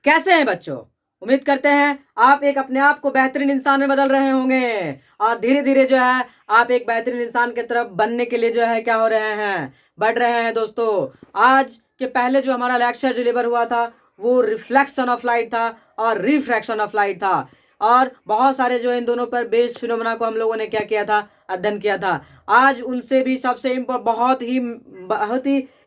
कैसे हैं बच्चों? उम्मीद करते हैं आप एक अपने आप को बेहतरीन इंसान में बदल रहे होंगे और धीरे-धीरे जो है आप एक बेहतरीन इंसान की तरफ बनने के लिए जो है क्या हो रहे हैं, बढ़ रहे हैं दोस्तों। आज के पहले जो हमारा लेक्चर डिलीवर हुआ था वो रिफ्लेक्शन ऑफ लाइट था और रिफ्रैक्शन ऑफ लाइट था और बहुत सारे जो इन दोनों पर बेस्ड फिनोमेना को हम लोगों ने क्या किया था, अध्ययन किया था। आज उनसे भी सबसे बहुत ही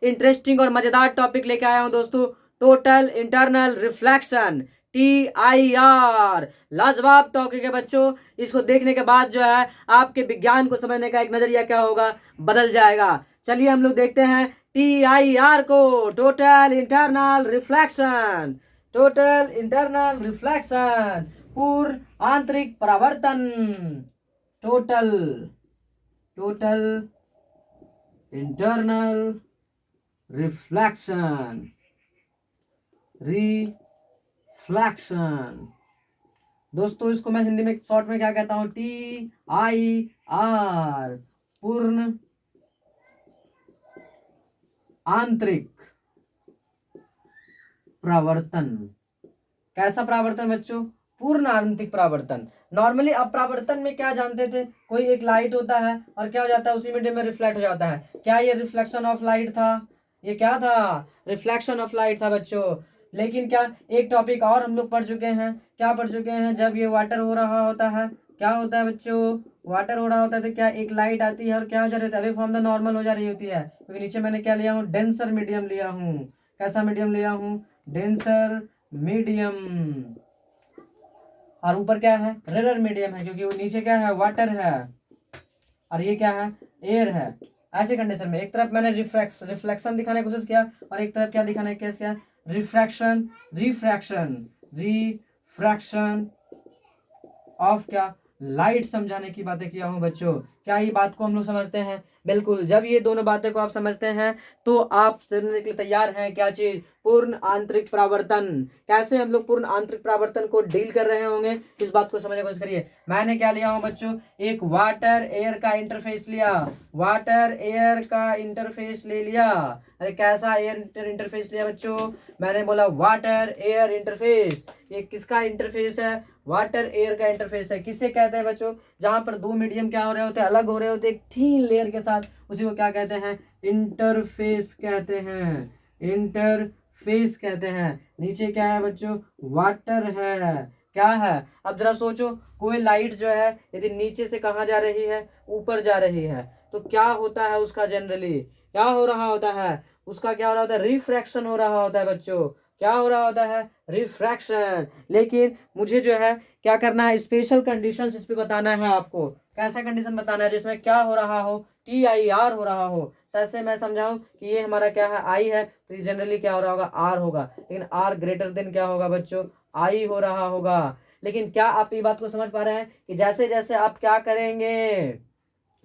इंटरेस्टिंग और मज़ेदार टॉपिक लेके आया हूँ दोस्तों, टोटल इंटरनल रिफ्लेक्शन, TIR। लाजवाब टॉपिक है बच्चों। इसको देखने के बाद जो है आपके विज्ञान को समझने का एक नजरिया क्या होगा, बदल जाएगा। चलिए हम लोग देखते हैं TIR को, total internal reflection. Total internal reflection, पूर्ण आंतरिक परावर्तन। Total total internal reflection, reflection. दोस्तों इसको मैं हिंदी में शॉर्ट में क्या कहता हूं, TIR, पूर्ण आंतरिक परावर्तन। कैसा परावर्तन बच्चों? पूर्ण आंतरिक परावर्तन। नॉर्मली आप परावर्तन में क्या जानते थे, कोई एक लाइट होता है और क्या हो जाता है, उसी मीडियम में रिफ्लेक्ट हो जाता है। क्या ये रिफ्लेक्शन ऑफ लाइट था? ये क्या था? रिफ्लेक्शन ऑफ लाइट था बच्चों। लेकिन क्या एक टॉपिक और हम लोग पढ़ चुके हैं, क्या पढ़ चुके हैं, जब ये वाटर हो रहा होता है, क्या होता है बच्चों, वाटर हो रहा होता है तो क्या एक लाइट आती है और क्या हो जा रही होती है, अवे फ्रॉम द नॉर्मल हो जा रही होती है, क्योंकि नीचे मैंने क्या लिया हूँ, डेंसर मीडियम लिया हूँ। कैसा मीडियम लिया हूँ? Denser medium. और ऊपर क्या है, रेयर मीडियम है, क्योंकि वो नीचे क्या है, वाटर है और ये क्या है, एयर है। ऐसे कंडीशन में एक तरफ मैंने रिफ्लेक्शन दिखाने की कोशिश किया और एक तरफ क्या दिखाने की कोशिश किया, रिफ्रैक्शन, रिफ्रैक्शन, रिफ्रैक्शन ऑफ क्या, लाइट समझाने की बातें किया हूं बच्चों। क्या ये बात को हम लोग समझते हैं? बिल्कुल। जब ये दोनों बातें को आप समझते हैं तो आप समझने के लिए तैयार हैं क्या चीज, पूर्ण आंतरिक परावर्तन। कैसे हम लोग पूर्ण आंतरिक परावर्तन को डील कर रहे होंगे, इस बात को समझने की कोशिश करिए। मैंने क्या लिया हूं बच्चों, एक वाटर एयर का इंटरफेस लिया, वाटर एयर का इंटरफेस ले लिया। अरे कैसा एयर इंटरफेस लिया बच्चों? मैंने बोला वाटर एयर इंटरफेस। ये किसका इंटरफेस है? वाटर एयर का इंटरफेस है। किसे कहते हैं बच्चों? जहां पर दो मीडियम क्या हो रहे होते हैं, अलग हो रहे होते हैं एक थीन लेयर के साथ, उसी को क्या कहते हैं, इंटरफेस कहते हैं, इंटरफेस कहते हैं। नीचे क्या है बच्चों, वाटर है। क्या है? अब जरा सोचो, कोई लाइट जो है यदि नीचे से कहाँ जा रही है, ऊपर जा रही है, तो क्या होता है उसका, जनरली क्या हो रहा होता है, उसका क्या हो रहा होता है, रिफ्रैक्शन हो रहा होता है बच्चों। क्या हो रहा होता है, रिफ्रैक्शन। लेकिन मुझे जो है क्या करना है, स्पेशल कंडीशंस इस पे बताना है आपको। कैसा कंडीशन बताना है जिसमें क्या हो रहा हो, TIR हो रहा हो। जैसे मैं समझाऊं कि ये हमारा क्या है, I है, तो ये जनरली क्या हो रहा होगा, R होगा। लेकिन R ग्रेटर देन क्या होगा बच्चों, I हो रहा होगा। लेकिन क्या आप ये बात को समझ पा रहे हैं कि जैसे जैसे आप क्या करेंगे,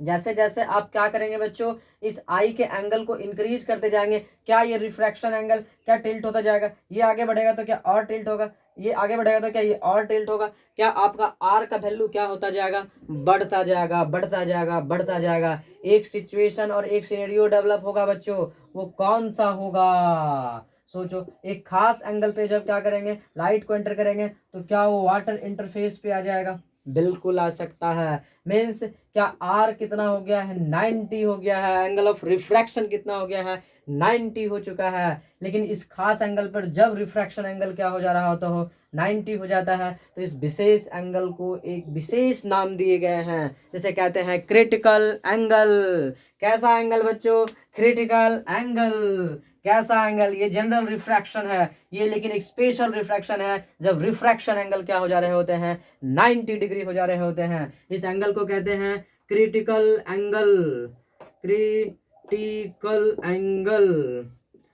जैसे जैसे आप क्या करेंगे बच्चों, इस आई के एंगल को इंक्रीज करते जाएंगे, क्या ये रिफ्रैक्शन एंगल क्या टिल्ट होता जाएगा, ये आगे बढ़ेगा तो क्या और टिल्ट होगा, ये आगे बढ़ेगा तो क्या ये और टिल्ट होगा। क्या आपका आर का वैल्यू क्या होता जाएगा, बढ़ता जाएगा, बढ़ता जाएगा, बढ़ता जाएगा। एक सिचुएशन और एक सिनेरियो डेवलप होगा बच्चों, वो कौन सा होगा, सोचो। एक खास एंगल पे जब क्या करेंगे, लाइट को एंटर करेंगे, तो क्या वो वाटर इंटरफेस पे आ जाएगा, बिल्कुल आ सकता है। मीन्स क्या आर कितना हो गया है, 90 हो गया है। एंगल ऑफ रिफ्रैक्शन कितना हो गया है, 90 हो चुका है। लेकिन इस खास एंगल पर जब रिफ्रैक्शन एंगल क्या हो जा रहा होता हो, 90 हो जाता है, तो इस विशेष एंगल को एक विशेष नाम दिए गए हैं, जिसे कहते हैं क्रिटिकल एंगल। कैसा एंगल बच्चों, क्रिटिकल एंगल। कैसा एंगल, ये जनरल रिफ्रैक्शन है ये, लेकिन एक स्पेशल रिफ्रैक्शन है जब रिफ्रैक्शन एंगल क्या हो जा रहे होते हैं, 90 डिग्री हो जा रहे होते हैं। इस एंगल को कहते हैं क्रिटिकल एंगल, क्रिटिकल एंगल।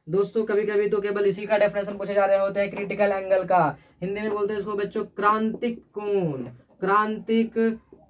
दोस्तों कभी कभी तो केवल इसी का डेफिनेशन पूछे जा रहे होते हैं, क्रिटिकल एंगल का। हिंदी में बोलते हैं इसको बच्चों क्रांतिक कोण, क्रांतिक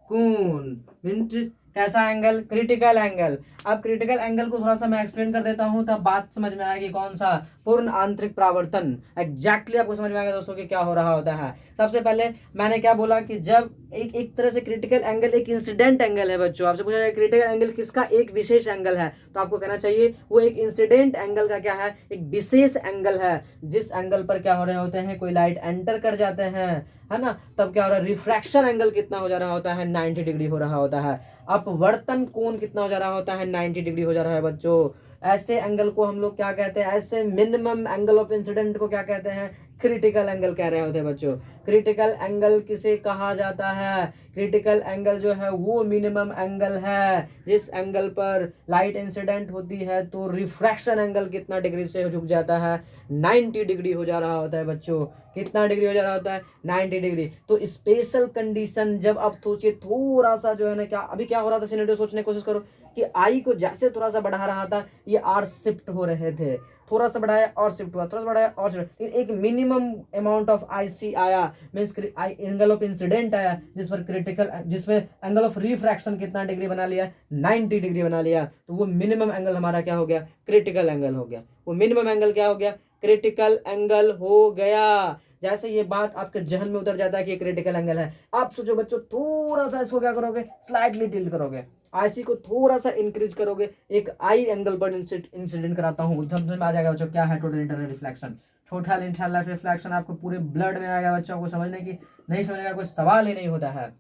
कोण मीन्स कैसा एंगल, क्रिटिकल एंगल। अब क्रिटिकल एंगल को थोड़ा सा मैं एक्सप्लेन कर देता हूं, तब बात समझ में आएगी कौन सा पूर्ण आंतरिक परावर्तन। एग्जैक्टली आपको समझ में आएगा दोस्तों कि क्या हो रहा होता है। सबसे पहले मैंने क्या बोला कि जब एक तरह से क्रिटिकल एंगल एक इंसिडेंट एंगल है बच्चों। आपसे पूछा जाए क्रिटिकल एंगल किसका, एक विशेष एंगल है, तो आपको कहना चाहिए वो एक इंसिडेंट एंगल का क्या है, एक विशेष एंगल है, जिस एंगल पर क्या हो रहे होते हैं, कोई लाइट एंटर कर जाते हैं, है ना, तब क्या हो रहा है, रिफ्रैक्शन एंगल कितना हो जा रहा होता है, 90 डिग्री हो रहा होता है। अपवर्तन कोण कितना हो जा रहा होता है, 90 डिग्री हो जा रहा है बच्चों। ऐसे एंगल को हम लोग क्या कहते हैं, ऐसे मिनिमम एंगल ऑफ इंसिडेंट को क्या कहते हैं, क्रिटिकल एंगल कह रहे होते हैं बच्चों। क्रिटिकल एंगल किसे कहा जाता है, क्रिटिकल एंगल जो है वो मिनिमम एंगल है जिस एंगल पर लाइट इंसिडेंट होती है तो रिफ्रैक्शन एंगल कितना डिग्री से झुक जाता है, 90 डिग्री हो जा रहा होता है बच्चों। कितना डिग्री हो जा रहा होता है, 90 डिग्री। तो स्पेशल कंडीशन जब आप सोचिए थोड़ा सा जो है ना, क्या अभी क्या हो रहा था, सिनेरियो सोचने की कोशिश करो कि आई को जैसे थोड़ा सा बढ़ा रहा था ये आर शिफ्ट हो रहे थे, थोड़ा सा बढ़ाया और शिफ्ट हुआ, थोड़ा सा बढ़ाया और शिफ्ट, एक मिनिमम अमाउंट ऑफ आई आया, मींस एंगल ऑफ इंसिडेंट आया जिस पर क्रिटिकल, जिसमें एंगल ऑफ रिफ्रैक्शन कितना डिग्री बना लिया, 90 डिग्री बना लिया, तो वो मिनिमम एंगल हमारा क्या हो गया, क्रिटिकल एंगल हो गया। वो मिनिमम एंगल क्या हो गया, क्रिटिकल एंगल हो गया। जैसे ये बात आपके जहन में उतर जाता है कि ये क्रिटिकल एंगल है, आप सोचो बच्चों थोड़ा सा इसको क्या करोगे, स्लाइटली टिल्ट करोगे, आईसी को थोड़ा सा इंक्रीज करोगे, एक आई एंगल पर इंसिडेंट कराता हूँ, समझ में आ जाएगा बच्चों क्या है total internal reflection. Total internal reflection आपको पूरे ब्लड में आएगा बच्चों को, समझने की नहीं समझने का कोई सवाल ही नहीं होता है।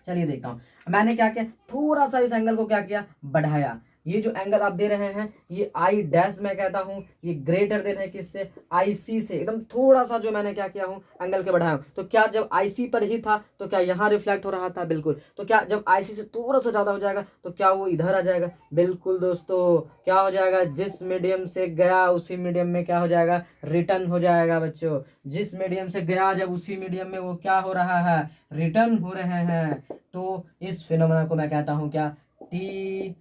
चलिए देखता हूँ मैंने क्या किया, थोड़ा सा इस एंगल को क्या किया, बढ़ाया। ये जो एंगल आप दे रहे हैं ये आई डैश मैं कहता हूं, ये ग्रेटर देन है किससे, आईसी से, एकदम थोड़ा सा जो मैंने क्या किया हूं एंगल के बढ़ाया हूं। तो क्या जब आईसी पर ही था तो क्या यहां रिफ्लेक्ट हो रहा था, बिल्कुल। तो क्या जब आईसी से थोड़ा सा ज्यादा हो जाएगा तो क्या वो इधर आ जाएगा, बिल्कुल दोस्तों। क्या हो जाएगा, जिस मीडियम से गया उसी मीडियम में क्या हो जाएगा, रिटर्न हो जाएगा बच्चों। जिस मीडियम से गया जब उसी मीडियम में वो क्या हो रहा है, रिटर्न हो रहे हैं। तो इस फिनोमेना को मैं कहता हूं क्या, TIR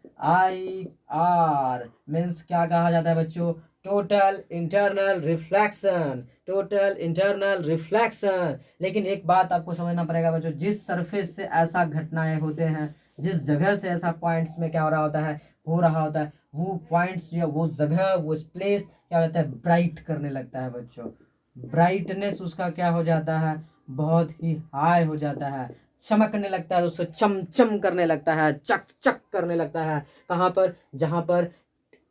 मीन्स क्या कहा जाता है बच्चों, total internal reflection, total internal reflection. लेकिन एक बात आपको समझना पड़ेगा बच्चों, जिस सरफेस से ऐसा घटनाएं होते हैं, जिस जगह से ऐसा पॉइंट्स में क्या हो रहा होता है, हो रहा होता है, वो पॉइंट्स या वो जगह, वो प्लेस क्या होता है, ब्राइट करने लगता है बच्चों। ब्राइटनेस उसका क्या हो जाता है, बहुत ही हाई हो जाता है, चमकने लगता है दोस्तों, चमचम करने लगता है, चक चक करने लगता है। कहाँ पर, जहां पर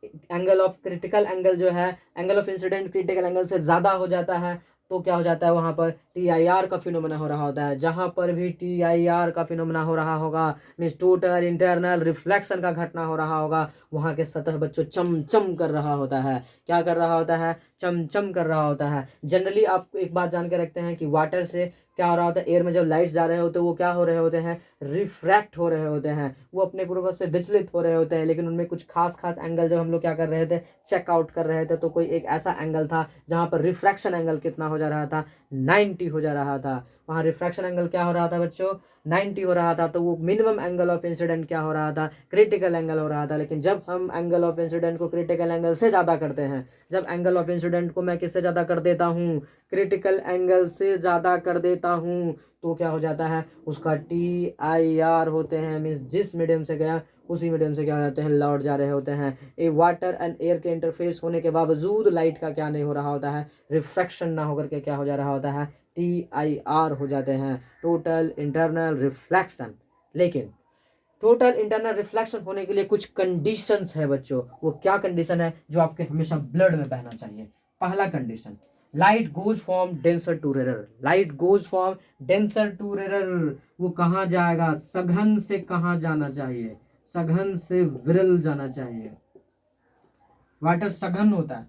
एंगल ऑफ क्रिटिकल एंगल जो है, angle of incident critical angle से ज्यादा हो जाता है तो क्या हो जाता है, वहां पर TIR का फिनोमेना हो रहा होता है। जहां पर भी TIR का फिनोमेना हो रहा होगा मीन्स टोटल इंटरनल रिफ्लेक्शन का घटना हो रहा होगा, वहां के सतह बच्चों चमचम कर रहा होता है। क्या कर रहा होता है, चमचम कर रहा होता है। जनरली आप एक बात जान के रखते हैं कि वाटर से क्या हो रहा होता है, एयर में जब लाइट्स जा रहे होते हैं वो क्या हो रहे होते हैं, रिफ्रैक्ट हो रहे होते हैं, वो अपने पूर्वज से विचलित हो रहे होते हैं। लेकिन उनमें कुछ खास खास एंगल जब हम लोग क्या कर रहे थे, चेकआउट कर रहे थे, तो कोई एक ऐसा एंगल था जहां पर रिफ्रैक्शन एंगल कितना हो जा रहा था, 90 हो जा रहा था। वहां रिफ्रैक्शन एंगल क्या हो रहा था बच्चों, 90 हो रहा था। तो वो मिनिमम एंगल ऑफ इंसिडेंट क्या हो रहा था, क्रिटिकल एंगल हो रहा था। लेकिन जब हम एंगल ऑफ इंसिडेंट को क्रिटिकल एंगल से ज़्यादा करते हैं, जब एंगल ऑफ इंसिडेंट को मैं किससे ज़्यादा कर देता हूँ, क्रिटिकल एंगल से ज़्यादा कर देता हूँ, तो क्या हो जाता है, उसका TIR होते हैं, मीन्स जिस मीडियम से गया उसी मीडियम से क्या हो जाते हैं, लौट जा रहे होते हैं। ए वाटर एंड एयर के इंटरफेस होने के बावजूद लाइट का क्या नहीं हो रहा होता है, रिफ्रैक्शन ना होकर के क्या हो जा रहा होता है, TIR हो जाते हैं, टोटल इंटरनल रिफ्लेक्शन। लेकिन टोटल इंटरनल रिफ्लेक्शन होने के लिए कुछ कंडीशंस है बच्चों। वो क्या कंडीशन है जो आपके हमेशा ब्लड में बहना चाहिए। पहला condition, light goes from denser to rarer, light goes from denser to rarer. वो कहाँ जाएगा, सघन से कहाँ जाना चाहिए, सघन से विरल जाना चाहिए। वाटर सघन होता है,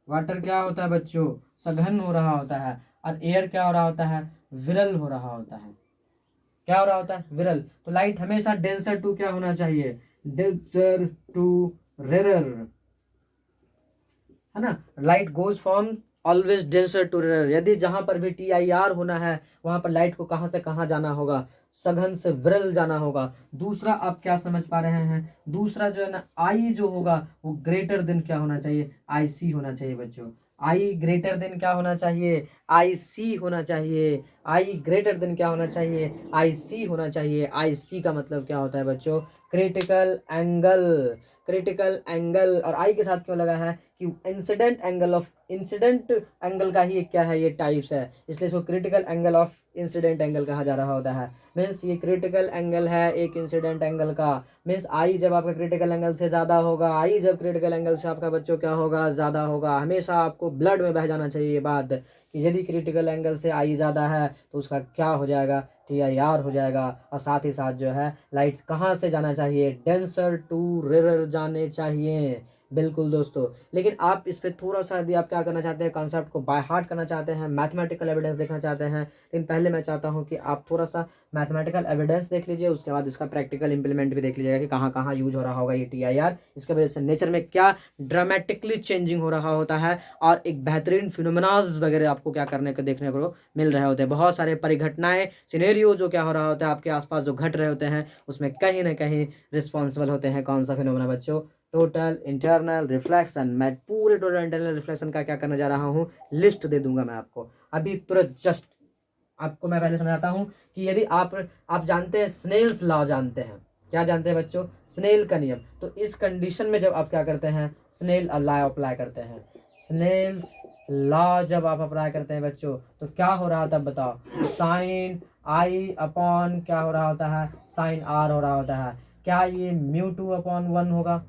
वाटर क्या होता है बच्चों, सघन हो रहा होता है। और एयर क्या हो रहा होता है, विरल हो रहा होता है। क्या हो रहा होता है, विरल। तो लाइट हमेशा डेंसर टू क्या होना चाहिए, डेंसर टू रेरर, है ना। Light goes from always denser to rarer. यदि जहां पर भी TIR होना है वहां पर लाइट को कहां से कहां जाना होगा, सघन से विरल जाना होगा। दूसरा आप क्या समझ पा रहे हैं, दूसरा जो है ना, आई जो होगा वो ग्रेटर देन क्या होना चाहिए, IC होना चाहिए बच्चों। आई ग्रेटर देन क्या होना चाहिए, IC होना चाहिए। आई ग्रेटर देन क्या होना चाहिए, IC होना चाहिए। IC का मतलब क्या होता है बच्चों, क्रिटिकल एंगल। क्रिटिकल एंगल और आई के साथ क्यों लगा है कि इंसिडेंट एंगल का ही एक क्या है, ये टाइप्स है, इसलिए इसको critical angle of incident angle कहा जा रहा होता है। मीन्स ये क्रिटिकल एंगल है एक इंसिडेंट एंगल का। मीन्स आई जब आपका क्रिटिकल एंगल से ज़्यादा होगा, आई जब क्रिटिकल एंगल से आपका बच्चों क्या होगा, ज़्यादा होगा। हमेशा आपको ब्लड में बह जाना चाहिए ये बात कि यदि क्रिटिकल एंगल से आई ज़्यादा है तो उसका क्या हो जाएगा, TIR हो जाएगा। और साथ ही साथ जो है लाइट कहाँ से जाना चाहिए, डेंसर टू रेयर जाने चाहिए। बिल्कुल दोस्तों, लेकिन आप इस पर थोड़ा सा यदि आप क्या करना चाहते हैं, कॉन्सेप्ट को बाय हार्ट करना चाहते हैं, मैथमेटिकल एविडेंस देखना चाहते हैं, लेकिन पहले मैं चाहता हूं कि आप थोड़ा सा मैथमेटिकल एविडेंस देख लीजिए, उसके बाद इसका प्रैक्टिकल इंप्लीमेंट भी देख लीजिएगा कि कहाँ कहाँ यूज हो रहा होगा ये TIR, इसके वजह से नेचर में क्या ड्रामेटिकली चेंजिंग हो रहा होता है और एक बेहतरीन फिनोमेनाज वगैरह आपको क्या करने को देखने को मिल रहे होते हैं। बहुत सारे परिघटनाएं, सिनेरियो जो क्या हो रहा होता है आपके आसपास जो घट रहे होते हैं, उसमें कहीं ना कहीं रिस्पॉन्सिबल होते हैं कौन सा फिनोमेना बच्चों, टोटल इंटरनल रिफ्लेक्शन। मैं पूरे टोटल इंटरनल रिफ्लेक्शन का क्या करने जा रहा हूँ, लिस्ट दे दूंगा मैं आपको अभी तुरंत। जस्ट आपको मैं पहले समझाता हूँ कि यदि आप जानते हैं स्नेल्स लॉ, जानते हैं क्या जानते हैं बच्चों, स्नेल का नियम। तो इस कंडीशन में जब आप क्या करते हैं, स्नेल लॉ अप्लाई करते हैं, स्नेल्स लॉ जब आप अप्लाई करते हैं बच्चों, तो क्या हो रहा होता है बताओ, साइन आई अपॉन क्या हो रहा होता है, साइन आर हो रहा होता है। क्या ये μ2/1 होगा,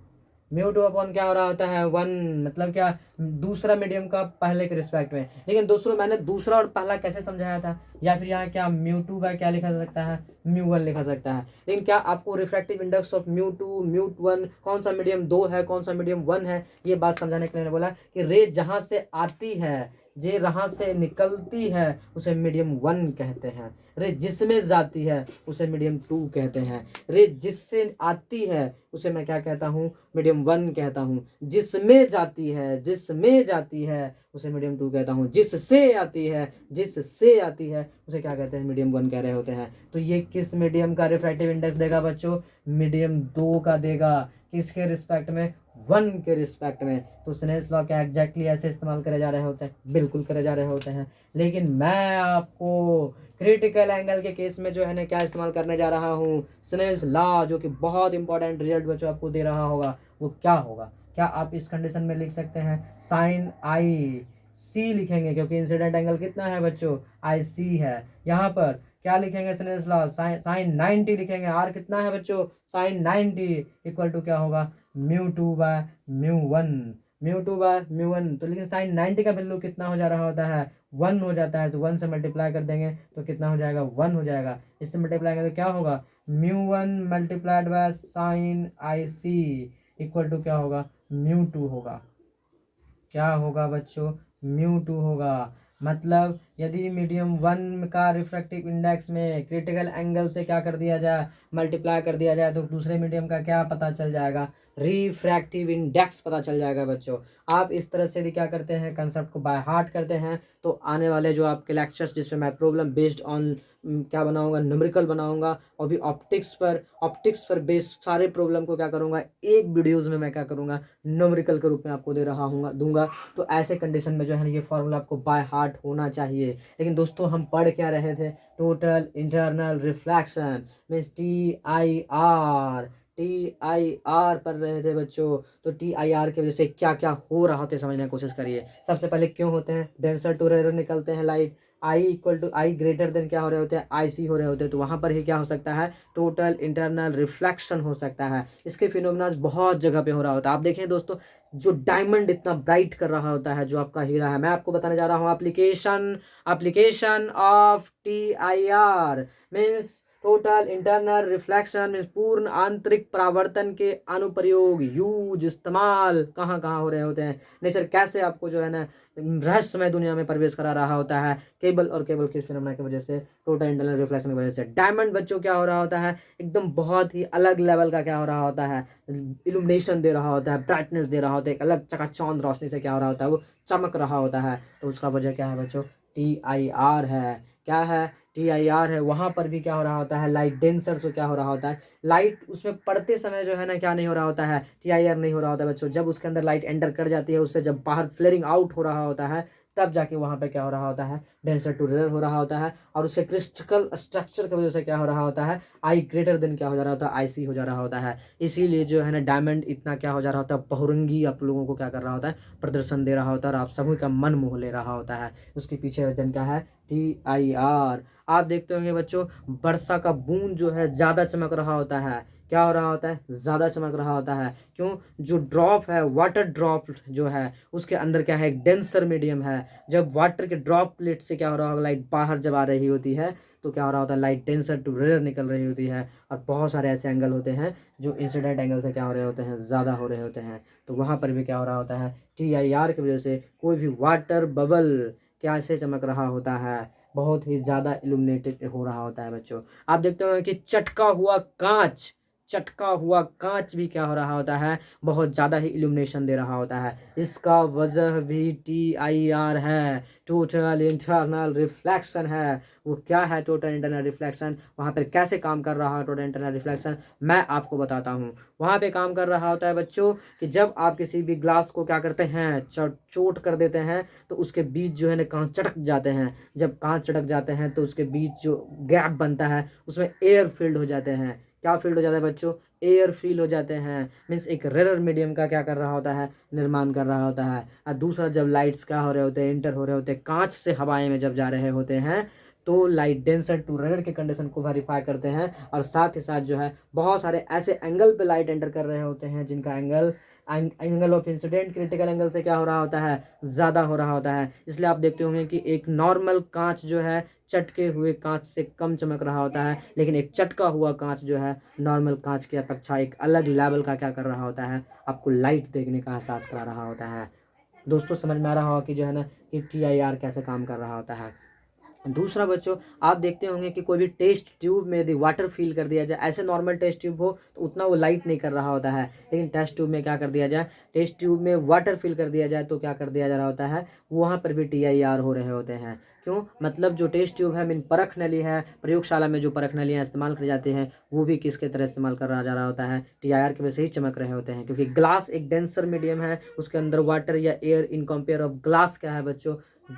μ2/1 क्या हो रहा होता है 1, मतलब क्या, दूसरा मीडियम का पहले के रिस्पेक्ट में। लेकिन दोस्तों मैंने दूसरा और पहला कैसे समझाया था, या फिर यहाँ क्या μ2 का क्या लिखा जा सकता है, μ1 लिखा सकता है। लेकिन क्या आपको रिफ्रैक्टिव इंडेक्स ऑफ μ2 μ1 कौन सा मीडियम 2 है, कौन सा मीडियम 1 है, ये बात समझाने के लिए मैंने बोला कि रे जहाँ से आती है, जे रहाँ से निकलती है उसे मीडियम 1 कहते हैं, रे जिसमें जाती है उसे मीडियम 2 कहते हैं, रे जिससे आती है उसे मैं क्या कहता हूँ, मीडियम 1 कहता हूँ, जिसमें जाती है, जिसमें जाती है उसे मीडियम 2 कहता हूँ, जिससे आती है, जिससे आती है उसे क्या कहते हैं, मीडियम 1 कह रहे होते हैं। तो ये किस मीडियम का रिफ्रैक्टिव इंडेक्स देगा बच्चों, मीडियम 2 का देगा, किसके रिस्पेक्ट में, 1 के रिस्पेक्ट में। तो स्नेल्स लॉ क्या एग्जैक्टली ऐसे इस्तेमाल करे जा रहे होते हैं, बिल्कुल करे जा रहे होते हैं। लेकिन मैं आपको क्रिटिकल एंगल के केस में जो है ना क्या इस्तेमाल करने जा रहा हूँ, स्नेल्स लॉ, जो कि बहुत इंपॉर्टेंट रिजल्ट बच्चों आपको दे रहा होगा। वो क्या होगा, क्या आप इस कंडीशन में लिख सकते हैं साइन आई सी लिखेंगे, क्योंकि इंसिडेंट एंगल कितना है बच्चों, IC है। यहाँ पर क्या लिखेंगे स्नेल्स लॉ, साइन 90 लिखेंगे, आर कितना है बच्चों, साइन 90 इक्वल टू क्या होगा, μ2/μ1, μ2/μ1। तो लेकिन साइन 90 का वैल्यू कितना हो जा रहा होता है, 1 हो जाता है। तो 1 से मल्टीप्लाई कर देंगे तो कितना हो जाएगा, 1 हो जाएगा। इससे मल्टीप्लाई करें तो क्या होगा, μ1 multiplied by sine IC equal to क्या होगा, μ2 होगा। क्या होगा बच्चों, μ2 होगा। मतलब यदि मीडियम 1 का रिफ्रैक्टिव इंडेक्स में क्रिटिकल एंगल से क्या कर दिया जाए, मल्टीप्लाई कर दिया जाए, तो दूसरे मीडियम का क्या पता चल जाएगा, रिफ्रैक्टिव इंडेक्स पता चल जाएगा बच्चों। आप इस तरह से यदि क्या करते हैं, कंसेप्ट को बाय हार्ट करते हैं, तो आने वाले जो आपके लेक्चर्स जिसमें मैं प्रॉब्लम बेस्ड ऑन क्या बनाऊंगा, न्यूमेरिकल बनाऊंगा, और भी ऑप्टिक्स पर बेस्ड सारे प्रॉब्लम को क्या करूंगा, एक वीडियोज में मैं क्या करूंगा, न्यूमेरिकल के रूप में आपको दे रहा हूँ दूंगा। तो ऐसे कंडीशन में जो है ये फॉर्मूला आपको बाय हार्ट होना चाहिए। लेकिन दोस्तों हम पढ़ क्या रहे थे, total internal reflection means TIR पढ़ रहे थे बच्चों। तो TIR की वजह से क्या क्या हो रहा होता है समझने की कोशिश करिए। सबसे पहले क्यों होते हैं, डेंसर टू रेयर निकलते हैं light, I equal to I greater than क्या हो रहे होते हैं, IC हो रहे होते हैं। तो वहाँ पर ही क्या हो सकता है, टोटल इंटरनल रिफ्लेक्शन हो सकता है। इसके फिनोमेना बहुत जगह पे हो रहा होता है। आप देखें दोस्तों, जो डायमंड इतना ब्राइट कर रहा होता है, जो आपका हीरा है, मैं आपको बताने जा रहा हूँ application of TIR means total internal reflection means पूर्ण आंतरिक परावर्तन के अनुप्रयोग, यूज, इस्तेमाल कहाँ कहाँ हो रहे होते हैं। नेचर कैसे आपको जो है ना रहस्यमय दुनिया में प्रवेश करा रहा होता है, केवल और केवल किस फिनोमेना की वजह से, टोटल इंटरनल रिफ्लेक्शन की वजह से। डायमंड बच्चों क्या हो रहा होता है, एकदम बहुत ही अलग लेवल का क्या हो रहा होता है, इल्यूमिनेशन दे रहा होता है, ब्राइटनेस दे रहा होता है, एक अलग चकाचौंध रोशनी से क्या हो रहा होता है, वो चमक रहा होता है। तो उसका वजह क्या है बच्चों, TIR है। क्या है, TIR है। वहाँ पर भी क्या हो रहा होता है, लाइट डेंसर से क्या हो रहा होता है, लाइट उसमें पड़ते समय जो है ना क्या नहीं हो रहा होता है, TIR नहीं हो रहा होता है बच्चों। जब उसके अंदर लाइट एंटर कर जाती है, उससे जब बाहर फ्लेयरिंग आउट हो रहा होता है, तब जाके वहाँ पे क्या हो रहा होता है, डेंसर टू रेयर हो रहा होता है, और उसके क्रिस्टल स्ट्रक्चर की वजह से क्या हो रहा होता है, आई ग्रेटर देन क्या हो जा रहा होता है, आई सी हो जा रहा होता है। इसीलिए जो है ना डायमंड इतना क्या हो जा रहा होता है, बहुरंगी आप लोगों को क्या कर रहा होता है, प्रदर्शन दे रहा होता है, और आप सभी का मन मोह ले रहा होता है। उसके पीछे रीजन क्या है, TIR। आप देखते होंगे बच्चों, वर्षा का बूंद जो है ज़्यादा चमक रहा होता है, क्या हो रहा होता है, ज़्यादा चमक रहा होता है। क्यों? जो ड्रॉप है, वाटर ड्रॉप जो है, उसके अंदर क्या है, एक डेंसर मीडियम है। जब वाटर के ड्रॉपलेट से क्या हो रहा होगा, लाइट बाहर जब आ रही होती है तो क्या हो रहा होता है, लाइट डेंसर टू रेयर निकल रही होती है। और बहुत सारे ऐसे एंगल होते हैं जो इंसिडेंट एंगल से क्या हो रहे होते हैं, ज़्यादा हो रहे होते हैं। तो वहाँ पर भी क्या हो रहा होता है, TIR की वजह से कोई भी वाटर बबल क्या ऐसे चमक रहा होता है, बहुत ही ज़्यादा इल्यूमिनेटेड हो रहा होता है बच्चों। आप देखते हो कि चटका हुआ कांच भी क्या हो रहा होता है, बहुत ज़्यादा ही इल्यूमिनेशन दे रहा होता है। इसका वजह भी TIR है, टोटल इंटरनल रिफ्लेक्शन है। वो क्या है टोटल इंटरनल रिफ्लेक्शन, वहाँ पर कैसे काम कर रहा है टोटल इंटरनल रिफ्लेक्शन, मैं आपको बताता हूँ। वहाँ पे काम कर रहा होता है बच्चों कि जब आप किसी भी ग्लास को क्या करते हैं, चोट कर देते हैं, तो उसके बीच जो है ना कांच चटक जाते हैं। जब कांच चटक जाते हैं तो उसके बीच जो गैप बनता है उसमें एयर फील्ड हो जाते हैं। क्या फील्ड हो जाता है बच्चों, एयर फील हो जाते हैं। मीन्स एक रेयर मीडियम का क्या कर रहा होता है, निर्माण कर रहा होता है। और दूसरा, जब लाइट्स क्या हो रहे होते हैं, इंटर हो रहे होते हैं कांच से हवाएं में जब जा रहे होते हैं, तो लाइट डेंसर टू रेयर के कंडीशन को वेरीफाई करते हैं। और साथ ही साथ जो है बहुत सारे ऐसे एंगल पे लाइट एंटर कर रहे होते हैं जिनका angle of incident critical angle से क्या हो रहा होता है, ज़्यादा हो रहा होता है। इसलिए आप देखते होंगे कि एक नॉर्मल कांच जो है चटके हुए कांच से कम चमक रहा होता है, लेकिन एक चटका हुआ कांच जो है नॉर्मल कांच की अपेक्षा एक अलग लेवल का क्या कर रहा होता है, आपको लाइट देखने का एहसास करा रहा होता है। दोस्तों समझ में आ रहा होगा कि जो है ना कि TIR कैसे काम कर रहा होता है। दूसरा बच्चों, आप देखते होंगे कि कोई भी टेस्ट ट्यूब में यदि वाटर फिल कर दिया जाए, ऐसे नॉर्मल टेस्ट ट्यूब हो तो उतना वो लाइट नहीं कर रहा होता है, लेकिन टेस्ट ट्यूब में क्या कर दिया जाए, टेस्ट ट्यूब में वाटर फिल कर दिया जाए तो क्या कर दिया जा रहा होता है, वहाँ पर भी TIR हो रहे होते हैं। क्यों? मतलब जो टेस्ट ट्यूब है, मीन परख नली है, प्रयोगशाला में जो परख नलियाँ इस्तेमाल की जाती हैं, वो भी किसके तरह इस्तेमाल करा जा रहा होता है, TIR की वजह से ही चमक रहे होते हैं। क्योंकि ग्लास एक डेंसर मीडियम है, उसके अंदर वाटर या air in compare of glass क्या है बच्चों,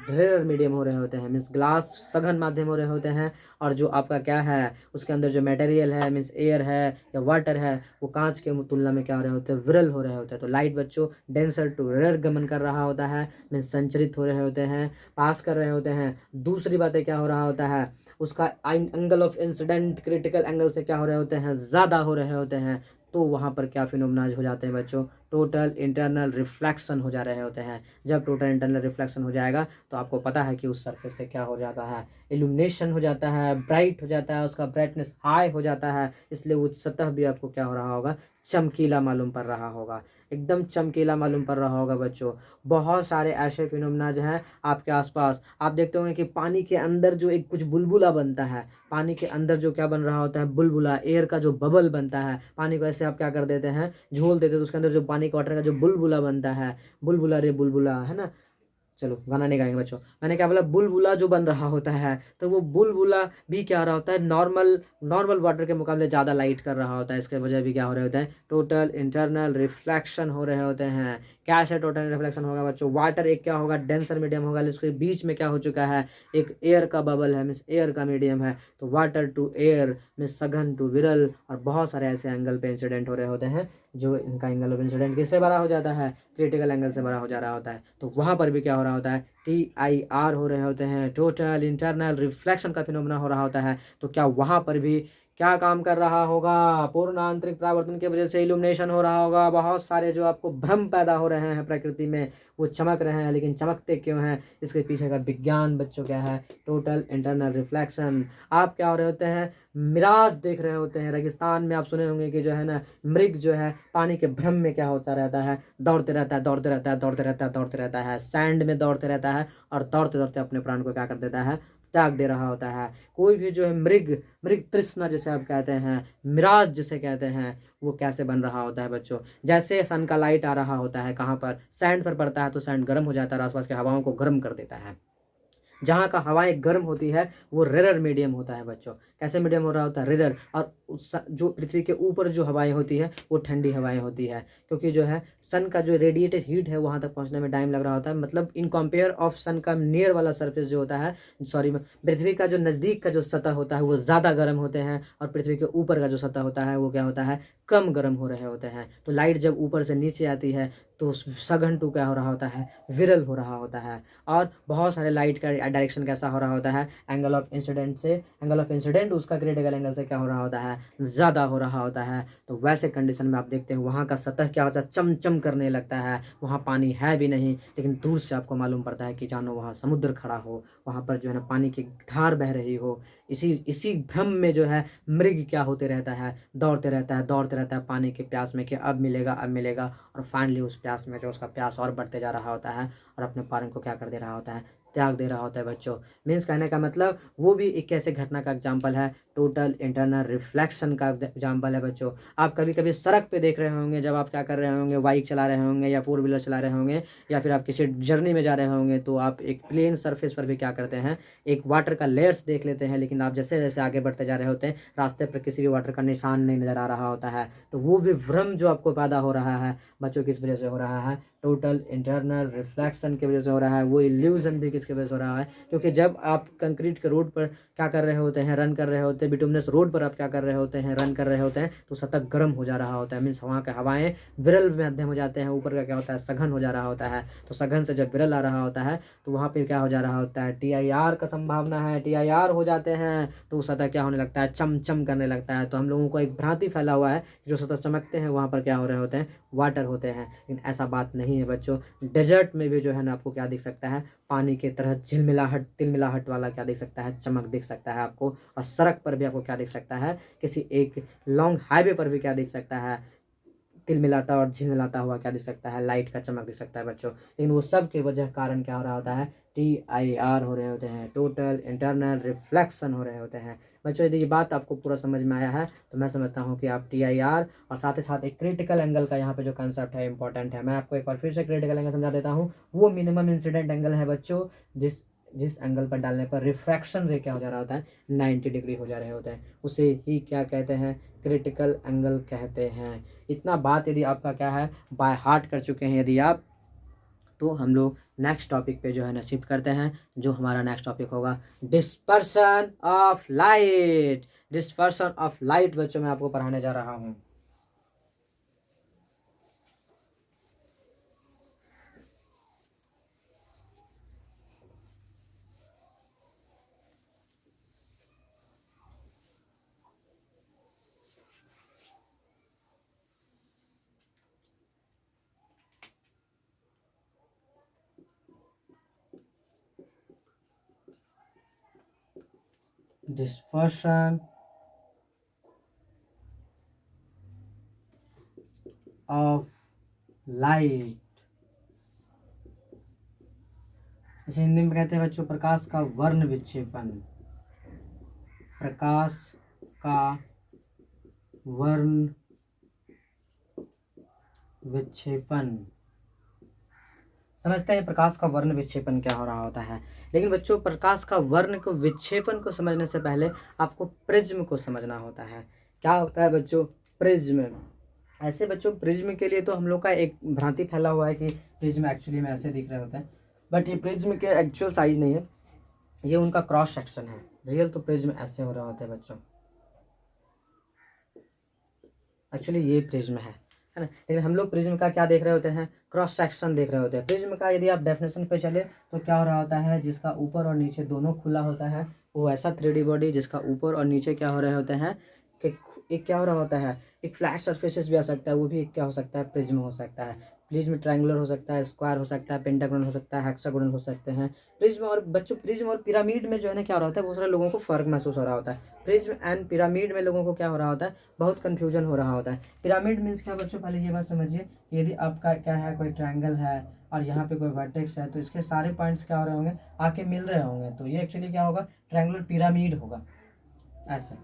रेयर मीडियम हो रहे होते हैं। मीन्स ग्लास सघन माध्यम हो रहे होते हैं, और जो आपका क्या है उसके अंदर जो मटेरियल है, मीन्स एयर है या वाटर है, वो कांच के तुलना में क्या हो रहे होते हैं, विरल हो रहे होते हैं। तो लाइट बच्चों डेंसर टू रेयर गमन कर रहा होता है, मीन्स संचरित हो रहे होते हैं, पास कर रहे होते हैं। दूसरी बातें क्या हो रहा होता है, उसका angle of incident critical angle से क्या हो रहे होते हैं, ज़्यादा हो रहे होते हैं। तो वहाँ पर क्या फिनोमेना हो जाते हैं बच्चों, टोटल इंटरनल रिफ्लेक्शन हो जा रहे होते हैं। जब टोटल इंटरनल रिफ्लेक्शन हो जाएगा तो आपको पता है कि उस सरफेस से क्या हो जाता है, इल्यूमिनेशन हो जाता है, ब्राइट हो जाता है, उसका ब्राइटनेस हाई हो जाता है। इसलिए वो सतह भी आपको क्या हो रहा होगा, चमकीला मालूम पड़ रहा होगा, एकदम चमकीला मालूम पड़ रहा होगा बच्चों। बहुत सारे ऐसे फिनोमेना हैं आपके आसपास। आप देखते होंगे कि पानी के अंदर जो एक कुछ बुलबुला बनता है, पानी के अंदर जो क्या बन रहा होता है, बुलबुला, एयर का जो बबल बनता है, पानी को ऐसे आप क्या कर देते हैं, झोल देते हैं, तो उसके अंदर जो पानी का वाटर का जो बुलबुला बनता है, बुलबुला रे बुलबुला, है ना। चलो गाना नहीं गाएंगे बच्चों, मैंने क्या बोला, बुलबुला जो बन रहा होता है, तो वो बुलबुला भी क्या हो रहा होता है, नॉर्मल वाटर के मुकाबले ज़्यादा लाइट कर रहा होता है। इसके वजह भी क्या हो रहे होते हैं, टोटल इंटरनल रिफ्लेक्शन हो रहे होते हैं। क्या से टोटल रिफ्लेक्शन होगा बच्चों, वाटर एक क्या होगा, डेंसर मीडियम होगा, उसके बीच में क्या हो चुका है, एक एयर का बबल है, मीन्स एयर का मीडियम है। तो वाटर टू एयर मीन्स सघन टू विरल, और बहुत सारे ऐसे एंगल पे इंसिडेंट हो रहे होते हैं जो इनका एंगल ऑफ इंसिडेंट किससे बड़ा हो जाता है, क्रिटिकल एंगल से बड़ा हो जा रहा होता है। तो वहाँ पर भी क्या हो रहा होता है, TIR हो रहे होते हैं, टोटल इंटरनल रिफ्लेक्शन का फिनोमेना हो रहा होता है। तो क्या वहाँ पर भी क्या काम कर रहा होगा, पूर्ण आंतरिक परावर्तन की वजह से इल्यूमिनेशन हो रहा होगा। बहुत सारे जो आपको भ्रम पैदा हो रहे हैं प्रकृति में, वो चमक रहे हैं, लेकिन चमकते क्यों हैं, इसके पीछे का विज्ञान बच्चों क्या है, टोटल इंटरनल रिफ्लेक्शन। आप क्या हो रहे होते हैं, मिराज देख रहे होते हैं। रेगिस्तान में आप सुने होंगे कि जो है ना, मृग जो है पानी के भ्रम में क्या होता रहता है, दौड़ते रहता है, दौड़ते रहता है, दौड़ते रहता है, दौड़ते रहता है, सैंड में दौड़ते रहता है, और दौड़ते दौड़ते अपने प्राण को क्या कर देता है, त्याग दे रहा होता है। कोई भी जो है मृग मृग तृष्णा जिसे आप कहते हैं, मिराज जिसे कहते हैं, वो कैसे बन रहा होता है बच्चों, जैसे सन का लाइट आ रहा होता है, कहाँ पर, सैंड पर पड़ता है, तो सैंड गर्म हो जाता है और आसपास की हवाओं को गर्म कर देता है। जहाँ का हवाएं गर्म होती है वो रेरर मीडियम होता है बच्चों। कैसे मीडियम हो रहा होता है? रेरर। और जो पृथ्वी के ऊपर जो हवाएं होती है वो ठंडी हवाएं होती है, क्योंकि जो है सन का जो रेडिएटेड हीट है वहाँ तक पहुँचने में टाइम लग रहा होता है। मतलब इन कंपेयर ऑफ सन का नियर वाला सरफेस जो होता है, सॉरी, पृथ्वी का जो नज़दीक का जो सतह होता है वो ज़्यादा गर्म होते हैं, और पृथ्वी के ऊपर का जो सतह होता है वो क्या होता है? कम गर्म हो रहे होते हैं। तो लाइट जब ऊपर से नीचे आती है तो सघन टू क्या हो रहा होता है? विरल हो रहा होता है। और बहुत सारे लाइट का डायरेक्शन कैसा हो रहा होता है? एंगल ऑफ इंसिडेंट उसका क्रिटिकल एंगल से क्या हो रहा होता है? ज़्यादा हो रहा होता है। तो वैसे कंडीशन में आप देखते हैं वहाँ का सतह क्या होता है? चमचम करने लगता है। वहाँ पानी है भी नहीं, लेकिन दूर से आपको मालूम पड़ता है कि जानो वहाँ समुद्र खड़ा हो, वहाँ पर जो है ना पानी की धार बह रही हो। इसी भ्रम में जो है मृग क्या होते रहता है? दौड़ते रहता है पानी के प्यास में कि अब मिलेगा अब मिलेगा। और फाइनली उस प्यास में जो उसका प्यास और बढ़ते जा रहा होता है और अपने पालन को क्या कर दे रहा होता है? त्याग दे रहा होता है बच्चों। मीन्स कहने का मतलब वो भी एक ऐसे घटना का एग्जाम्पल है, टोटल इंटरनल रिफ्लेक्शन का एग्जाम्पल है बच्चों। आप कभी कभी सड़क पे देख रहे होंगे, जब आप क्या कर रहे होंगे, बाइक चला रहे होंगे या 4 व्हीलर चला रहे होंगे, या फिर आप किसी जर्नी में जा रहे होंगे, तो आप एक प्लेन सरफेस पर भी क्या करते हैं? एक वाटर का लेयर्स देख लेते हैं। लेकिन आप जैसे जैसे आगे बढ़ते जा रहे होते हैं रास्ते पर किसी भी वाटर का निशान नहीं नज़र आ रहा होता है। तो वो विभ्रम जो आपको पैदा हो रहा है बच्चों किस वजह से हो रहा है? टोटल इंटरनल रिफ्लेक्शन की वजह से हो रहा है। वो इल्यूजन भी किसकी वजह से हो रहा है? क्योंकि जब आप कंक्रीट के रोड पर क्या कर रहे होते हैं? रन कर रहे होते हैं। बिटुमिनस रोड पर आप क्या कर रहे होते हैं? रन कर रहे होते हैं। तो सतह गर्म हो जा रहा होता है। मीन्स वहाँ के हवाएं विरल माध्यम हो जाते हैं। ऊपर का क्या होता है? सघन हो जा रहा होता है। तो सघन से जब विरल आ रहा होता है तो वहाँ पे क्या हो जा रहा होता है? TIR का संभावना है। TIR हो जाते हैं तो सतह क्या होने लगता है? चमचम करने लगता है। तो हम लोगों को एक भ्रांति फैला हुआ है, जो सतह चमकते हैं वहाँ पर क्या हो रहे होते हैं? वाटर होते हैं। लेकिन ऐसा बात नहीं है बच्चों। डेजर्ट में भी जो है ना आपको क्या दिख सकता है? पानी की तरह झिलमिलाहट तिलमिलाहट वाला क्या दिख सकता है? चमक दिख सकता है आपको। और सड़क पर भी आपको क्या दिख सकता है? किसी एक लॉन्ग हाईवे पर भी क्या दिख सकता है? तिलमिलाता और झिलमिलाता हुआ क्या दिख सकता है? लाइट का चमक दिख सकता है बच्चों। लेकिन वो सब के वजह कारण क्या हो रहा होता है? TIR हो रहे होते हैं, टोटल इंटरनल रिफ्लेक्शन हो रहे होते हैं बच्चों। यदि ये बात आपको पूरा समझ में आया है तो मैं समझता हूँ कि आप TIR और साथ ही साथ एक क्रिटिकल एंगल का यहाँ पे जो कंसेप्ट है इंपॉर्टेंट है। मैं आपको एक बार फिर से क्रिटिकल एंगल समझा देता हूँ। वो मिनिमम इंसिडेंट एंगल है बच्चों, जिस जिस एंगल पर डालने पर रिफ्रैक्शन रे क्या हो जा रहा होता है? 90 डिग्री हो जा रहे होते हैं। उसे ही क्या कहते हैं? क्रिटिकल एंगल कहते हैं। इतना बात यदि आपका क्या है बाय हार्ट कर चुके हैं यदि आप, तो हम लोग नेक्स्ट टॉपिक पे जो है ना शिफ्ट करते हैं। जो हमारा नेक्स्ट टॉपिक होगा dispersion of light. Dispersion of light बच्चों मैं आपको पढ़ाने जा रहा हूँ। डिस्पर्शन ऑफ लाइट, इसे हिंदी में कहते हैं बच्चों प्रकाश का वर्ण विक्षेपण। प्रकाश का वर्ण विक्षेपण समझते हैं प्रकाश का वर्ण विक्षेपण क्या हो रहा होता है। लेकिन बच्चों प्रकाश का वर्ण को विक्षेपण को समझने से पहले आपको प्रिज्म को समझना होता है। क्या होता है बच्चों? प्रिज्म। ऐसे बच्चों प्रिज्म के लिए तो हम लोग का एक भ्रांति फैला हुआ है कि प्रिज्म एक्चुअली में ऐसे दिख रहे होते हैं, बट ये प्रिज्म के एक्चुअल साइज नहीं है, ये उनका क्रॉस सेक्शन है। रियल तो प्रिज्म ऐसे हो रहे होते हैं बच्चों। एक्चुअली ये प्रिज्म है ना। लेकिन हम लोग प्रिज्म का क्या देख रहे होते हैं? क्रॉस सेक्शन देख रहे होते हैं। प्रिज्म का यदि आप डेफिनेशन पे चले तो क्या हो रहा होता है? जिसका ऊपर और नीचे दोनों खुला होता है वो ऐसा 3D बॉडी जिसका ऊपर और नीचे क्या हो रहे होते हैं कि एक क्या हो रहा होता है? एक फ्लैट सरफेसेस भी आ सकता है, वो भी एक क्या हो सकता है? प्रिज्म हो सकता है। प्रिज्म ट्रायंगुलर हो सकता है, स्क्वायर हो सकता है, पेंटागोनल हो सकता है, हेक्सागोनल हो सकते हैं। प्रिज्म और बच्चों प्रिज्म और पिरामिड में जो है ना क्या हो रहा होता है? बहुत सारे लोगों को फर्क महसूस हो रहा होता है। प्रिज्म एंड पिरामिड में लोगों को क्या हो रहा होता है? बहुत कंफ्यूजन हो रहा होता है। पिरामिड मीन्स क्या बच्चों? पहले ये बात समझिए, यदि आपका क्या है कोई ट्रायंगल है और यहाँ पे कोई वर्टेक्स है तो इसके सारे पॉइंट्स क्या हो रहे होंगे? आके मिल रहे होंगे, तो ये एक्चुअली क्या होगा? ट्रायंगुलर पिरामिड होगा। ऐसा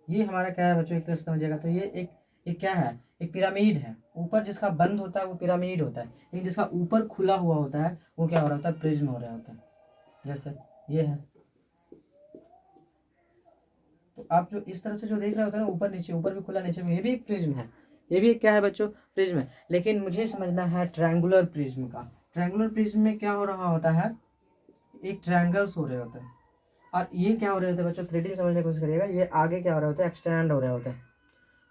ये हमारा क्या है बच्चों? एक तरह से समझिएगा तो ये एक एक क्या है, एक पिरामिड है। ऊपर जिसका बंद होता है वो पिरामिड होता है, लेकिन जिसका ऊपर खुला हुआ होता है वो क्या हो रहा होता है, प्रिज्म हो रहा होता है। जैसे ये है, तो आप जो इस तरह से जो देख रहे होते हैं ना, ऊपर नीचे, ऊपर भी खुला नीचे भी, ये भी एक प्रिज्म है। ये भी एक क्या है बच्चों, प्रिज्म है। लेकिन मुझे समझना है ट्रायंगुलर प्रिज्म का। ट्रायंगुलर प्रिज्म में क्या हो रहा होता है, एक ट्रायंगल्स हो रहे होते हैं। और ये क्या हो रहे होते हैं बच्चों, 3D में समझने की कोशिश करिएगा। ये आगे क्या हो रहा होता है, एक्सटेंड हो रहे होते हैं।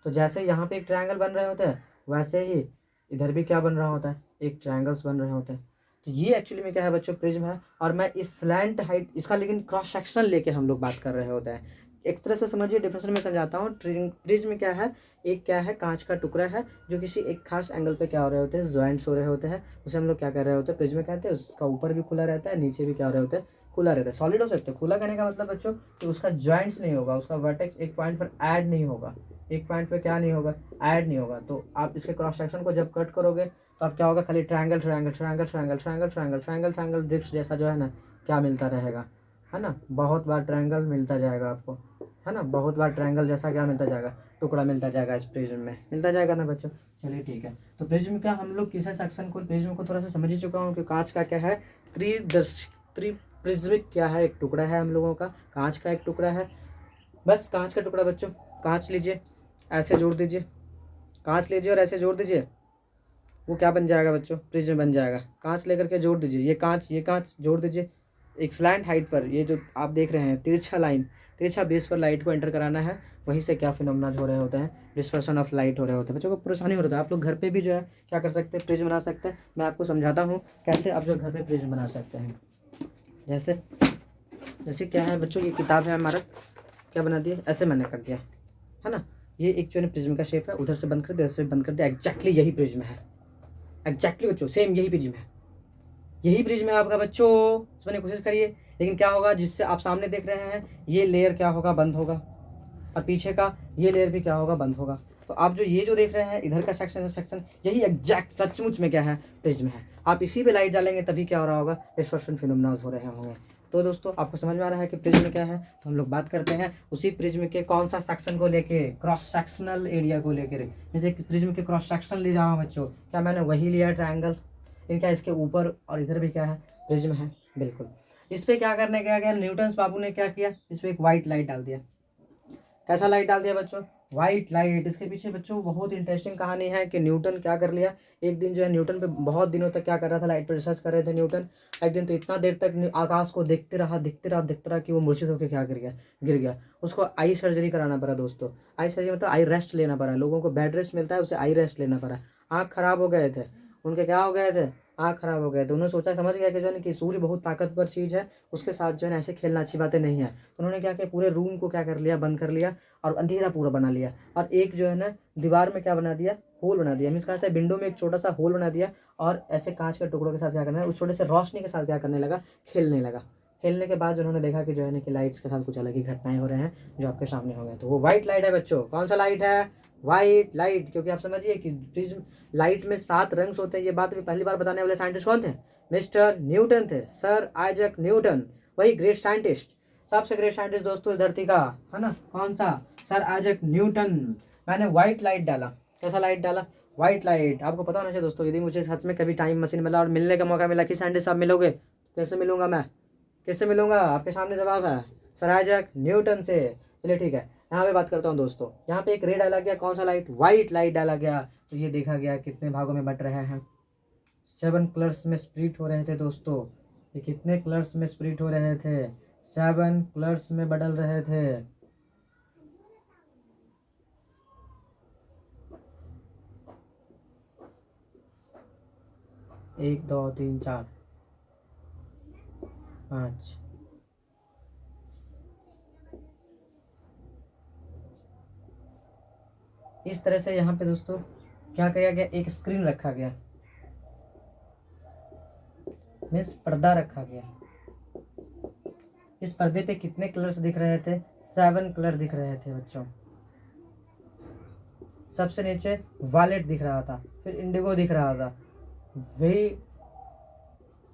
तो जैसे यहाँ पे एक ट्रायंगल बन रहे होते हैं, वैसे ही इधर भी क्या बन रहा होता है, एक ट्रायंगल्स बन रहे होते हैं। तो ये एक्चुअली में क्या है बच्चों, प्रिज्म है। और मैं इस स्लैंट हाइट इसका लेकिन क्रॉस सेक्शन लेके हम लोग बात कर रहे होते हैं। एक तरह से समझिए, डिफरेंस में समझाता हूँ। प्रिज्म क्या है, एक क्या है, कांच का टुकड़ा है जो किसी एक खास एंगल पे क्या हो रहे होते हैं, ज्वाइंट्स हो रहे होते हैं। उसे हम लोग क्या कर रहे होते हैं, प्रिज्म कहते हैं। उसका ऊपर भी खुला रहता है, नीचे भी क्या हो रहे होते हैं, खुला रहता है। सॉलिड हो सकते हैं। खुला कहने का मतलब बच्चों कि उसका ज्वाइंट्स नहीं होगा, उसका वर्टेक्स एक पॉइंट पर ऐड नहीं होगा, एक पॉइंट पे क्या नहीं होगा, ऐड नहीं होगा। तो आप इसके क्रॉस सेक्शन को जब कट करोगे तो आप क्या होगा, खाली triangle triangle triangle triangle triangle triangle triangle triangle bricks जैसा जो है ना, क्या मिलता रहेगा, है ना, बहुत बार ट्रायंगल मिलता जाएगा आपको, है ना, बहुत बार ट्रायंगल जैसा क्या मिलता जाएगा, टुकड़ा मिलता जाएगा इस प्रिज्म में, मिलता जाएगा ना बच्चों। चलिए ठीक है। तो प्रिज्म का हम लोग किसी सेक्शन को, प्रिज्म को थोड़ा सा समझ ही चुका हूँ कि कांच का क्या है, प्रिज्मिक क्या है, एक टुकड़ा है हम लोगों का, कांच का एक टुकड़ा है। बस कांच का टुकड़ा बच्चों, कांच लीजिए, ऐसे जोड़ दीजिए, कांच लीजिए और ऐसे जोड़ दीजिए, वो क्या बन जाएगा बच्चों, प्रिज्म बन जाएगा। कांच लेकर के जोड़ दीजिए, ये कांच जोड़ दीजिए एक स्लैंट हाइट पर। ये जो आप देख रहे हैं तिरछा लाइन, तिरछा बेस पर लाइट को एंटर कराना है। वहीं से क्या फिनोमेना हो रहे होते हैं, डिस्पर्सन ऑफ लाइट हो रहे होते हैं। बच्चों को परेशानी हो रहा है, आप लोग घर पे भी जो है क्या कर सकते हैं, प्रिज्म बना सकते हैं। मैं आपको समझाता हूँ कैसे आप जो घर पे प्रिज्म बना सकते हैं। जैसे जैसे क्या है बच्चों, ये किताब है हमारा, क्या बना दिया, ऐसे मैंने कर दिया, है ना। ये एक जो है प्रिज्म का शेप है, उधर से बंद कर दिया, इधर से बंद कर दिया, एग्जैक्टली यही प्रिज्म है। एग्जैक्टली बच्चों सेम यही प्रिज्म है, यही प्रिज्म है आपका बच्चों, समझने की कोशिश करिए। लेकिन क्या होगा, जिससे आप सामने देख रहे हैं ये लेयर क्या होगा, बंद होगा, और पीछे का ये लेयर भी क्या होगा, बंद होगा। तो आप जो ये जो देख रहे हैं इधर का सेक्शन यही एग्जैक्ट सचमुच में क्या है, प्रिज्म है। आप इसी पे लाइट डालेंगे तभी क्या हो रहा होगा, डिस्पर्शन फिनोमेना हो रहे होंगे। तो दोस्तों आपको समझ में आ रहा है कि प्रिज्म क्या है। तो हम लोग बात करते हैं उसी प्रिज्म के कौन सा सेक्शन को लेके, क्रॉस सेक्शनल एरिया को लेकर। जैसे प्रिज्म के क्रॉस सेक्शन ले रहा हूँ बच्चों, क्या मैंने वही लिया ट्रायंगल, इनका इसके ऊपर और इधर भी क्या है, प्रिज्म है, बिल्कुल। इस पे क्या करने क्या गया, न्यूटन बाबू ने क्या किया, इस पे एक व्हाइट लाइट डाल दिया। कैसा लाइट डाल दिया बच्चों, व्हाइट लाइट। इसके पीछे बच्चों बहुत इंटरेस्टिंग कहानी है कि न्यूटन क्या कर लिया, एक दिन जो है न्यूटन पे बहुत दिनों तक क्या कर रहा था, लाइट पर रिसर्च कर रहे थे न्यूटन। एक दिन तो इतना देर तक आकाश को देखते रहा देखते रहा देखते रहा कि वो मूर्छित होकर क्या गिर गया। उसको आई सर्जरी कराना पड़ा दोस्तों। आई सर्जरी मतलब आई रेस्ट लेना पड़ा, लोगों को बेड रेस्ट मिलता है, उसे आई रेस्ट लेना पड़ा। आँख खराब हो गए थे उनके, क्या हो गए थे, आँख खराब हो गए थे। उन्होंने सोचा समझ गया कि जो है कि सूर्य बहुत ताकतवर चीज़ है, उसके साथ जो है ऐसे खेलना अच्छी बातें नहीं है। तो उन्होंने क्या किया, पूरे रूम को क्या कर लिया, बंद कर लिया और अंधेरा पूरा बना लिया। और एक जो है ना दीवार में क्या बना दिया, होल बना दिया। मीन्स कहता है विंडो में एक छोटा सा होल बना दिया, और ऐसे कांच के टुकड़ों के साथ क्या करना है, उस छोटे से रोशनी के साथ क्या करने लगा, खेलने लगा। खेलने के बाद उन्होंने देखा कि जो है ना कि लाइट्स के साथ कुछ अलग ही घटनाएं हो रहे हैं जो आपके सामने हो गए। तो वो व्हाइट लाइट है बच्चों। कौन सा लाइट है, व्हाइट लाइट। क्योंकि आप समझिए कि प्रिज्म लाइट में 7 रंग होते हैं। ये बात भी पहली बार बताने वाले साइंटिस्ट कौन थे, मिस्टर न्यूटन थे, सर आइजैक न्यूटन, वही ग्रेट साइंटिस्ट, सबसे ग्रेट साइंटिस्ट दोस्तों इस धरती का, है ना। कौन सा, सर आइजैक न्यूटन। मैंने व्हाइट लाइट डाला, कैसा लाइट डाला, व्हाइट लाइट। आपको पता होना चाहिए दोस्तों, यदि मुझे सच में कभी टाइम मशीन मिला और मिलने का मौका मिला कि साइंटिस्ट साहब मिलोगे, कैसे मिलूंगा मैं, किससे मिलूंगा, आपके सामने जवाब है सर आइजैक न्यूटन से। चलिए ठीक है, यहाँ पे बात करता हूँ दोस्तों। यहाँ पे एक रे डाला गया, कौन सा लाइट, व्हाइट लाइट डाला गया। तो ये देखा गया कितने भागों में बट रहे हैं, 7 कलर्स में स्प्लिट हो रहे थे दोस्तों। ये कितने कलर्स में स्प्लिट हो रहे थे, 7 कलर्स में बदल रहे थे। एक 2 3 4 5, इस तरह से यहाँ पे दोस्तों क्या किया गया, एक स्क्रीन रखा गया, मीन्स पर्दा रखा गया। इस पर्दे पे कितने कलर्स दिख रहे थे, 7 कलर दिख रहे थे बच्चों। सबसे नीचे वायलेट दिख रहा था, फिर इंडिगो दिख रहा था, वही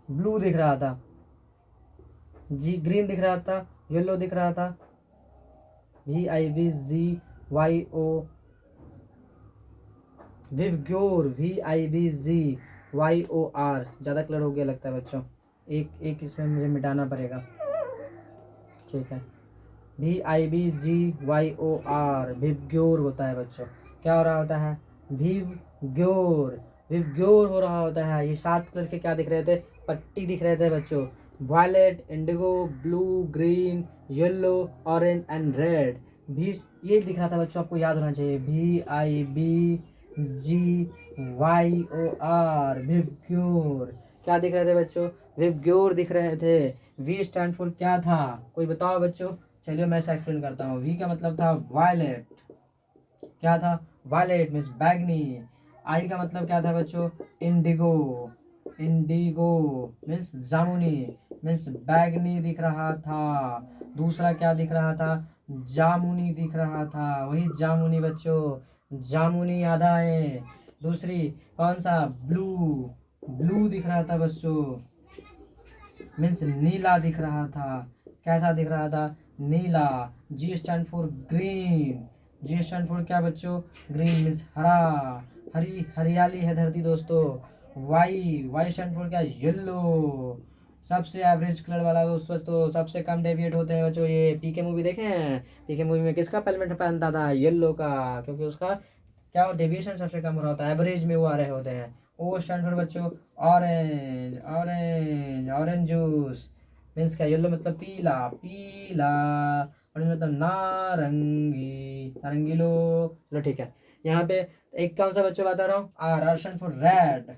ब्लू दिख रहा था, जी ग्रीन दिख रहा था, येलो दिख रहा था, VIVZYO विवग्योर, VIVGYOR, ज़्यादा क्लियर हो गया लगता है बच्चों, एक इसमें मुझे मिटाना पड़ेगा, ठीक है। VIVGYOR, विवग्योर होता है बच्चों। क्या हो रहा होता है? विवग्योर, विवग्योर हो रहा होता है। ये 7 कलर के क्या दिख रहे थे? पट्टी दिख रहे थे बच्चों, violet, indigo, blue, green, yellow, orange and red. भी ये दिख रहा था बच्चों, आपको याद होना चाहिए, VIVGYOR, विवग्योर। क्या दिख रहे थे बच्चों? विवग्योर दिख रहे थे। V स्टैंड फॉर क्या था? कोई बताओ बच्चों। चलिए मैं इसे एक्सप्लेन करता हूँ। V का मतलब था वायलेट। क्या था? वायलेट मीन्स बैगनी। I का मतलब क्या था बच्चों? इंडिगो, इंडिगो मीन्स जामुनी, मीन्स बैगनी दिख रहा था। दूसरा क्या दिख रहा था? जामुनी दिख रहा था, वही जामुनी बच्चों, जामुनी याद आए। दूसरी कौन सा? ब्लू, ब्लू दिख रहा था बच्चों, मीन्स नीला दिख रहा था। कैसा दिख रहा था? नीला। G stand for green, G stand for क्या बच्चों? ग्रीन मीन्स हरा, हरी हरियाली है धरती दोस्तों। Y स्टैंड फॉर क्या? येलो, सबसे एवरेज कलर वाला तो सबसे कम डेविएट होते हैं बच्चों। ये पीके मूवी देखे हैं? पीके मूवी में किसका हेलमेट पहनता था? येलो का, क्योंकि उसका क्या डेविएशन सबसे कम हो रहा होता है, एवरेज में वो आ रहे होते हैं। O स्टैंड फॉर बच्चों orange, orange, orange juice means क्या? येलो मतलब पीला, पीला, ऑरेंज मतलब नारंगी, नारंगी लो। चलो ठीक है। यहाँ पे एक कौन सा बच्चों बता रहा हूँ? R stand for red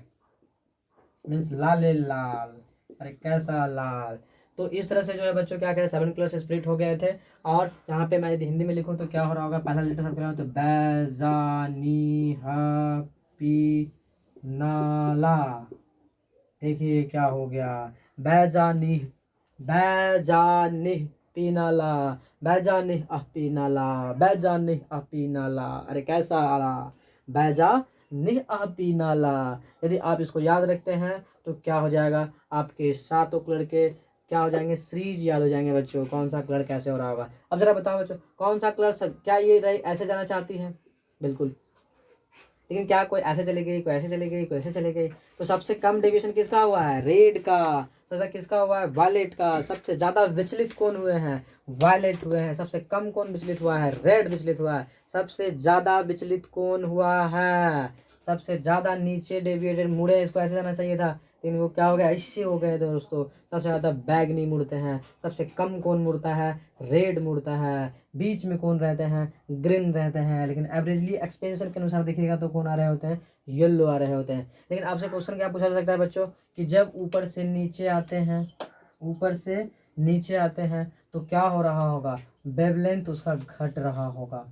means लाल लाल। अरे कैसा लाल। तो इस तरह से जो है बच्चों क्या करें, 7 कलर से स्प्लिट हो गए थे। और यहाँ पे मैं यदि हिंदी में लिखूँ तो क्या हो रहा होगा? पहला लेटर सबके तो बैजानी पी नाला। देखिए क्या हो गया? बैजानी, बैजानी पीनाला, बैजानी पीनाला, बैजानी पीनाला। अरे कैसा आला? बैजा निह पीनाला। यदि आप इसको याद रखते हैं तो क्या हो जाएगा? आपके 7 कलर के क्या हो जाएंगे? सीरीज याद हो जाएंगे बच्चों, कौन सा कलर कैसे हो रहा होगा। अब जरा बताओ बच्चों, कौन सा कलर क्या ये ऐसे जाना चाहती है? बिल्कुल, लेकिन क्या कोई ऐसे चले गई, कोई ऐसे चले गई, कोई ऐसे चले गई। तो सबसे कम डेविएशन किसका हुआ है? रेड का। सबसे किसका हुआ है? वायलेट का। सबसे ज्यादा विचलित कौन हुए हैं? वायलेट हुए हैं। सबसे कम कौन विचलित हुआ है? रेड विचलित हुआ है। सबसे ज्यादा विचलित कौन हुआ है? सबसे ज्यादा नीचे डेविएटेड मुड़े, इसको ऐसे जाना चाहिए था, लेकिन वो क्या हो गया? ऐसे हो गए दोस्तों। सबसे ज्यादा बैगनी मुड़ते हैं। सबसे कम कौन मुड़ता है? रेड मुड़ता है। बीच में कौन रहते हैं? ग्रीन रहते हैं। लेकिन एवरेजली एक्सपेंशन के अनुसार देखिएगा तो कौन आ रहे होते हैं? येलो आ रहे होते हैं। लेकिन आपसे क्वेश्चन क्या पूछा जा सकता है बच्चों, कि जब ऊपर से नीचे आते हैं, ऊपर से नीचे आते हैं तो क्या हो रहा होगा? वेवलेंथ उसका घट रहा होगा,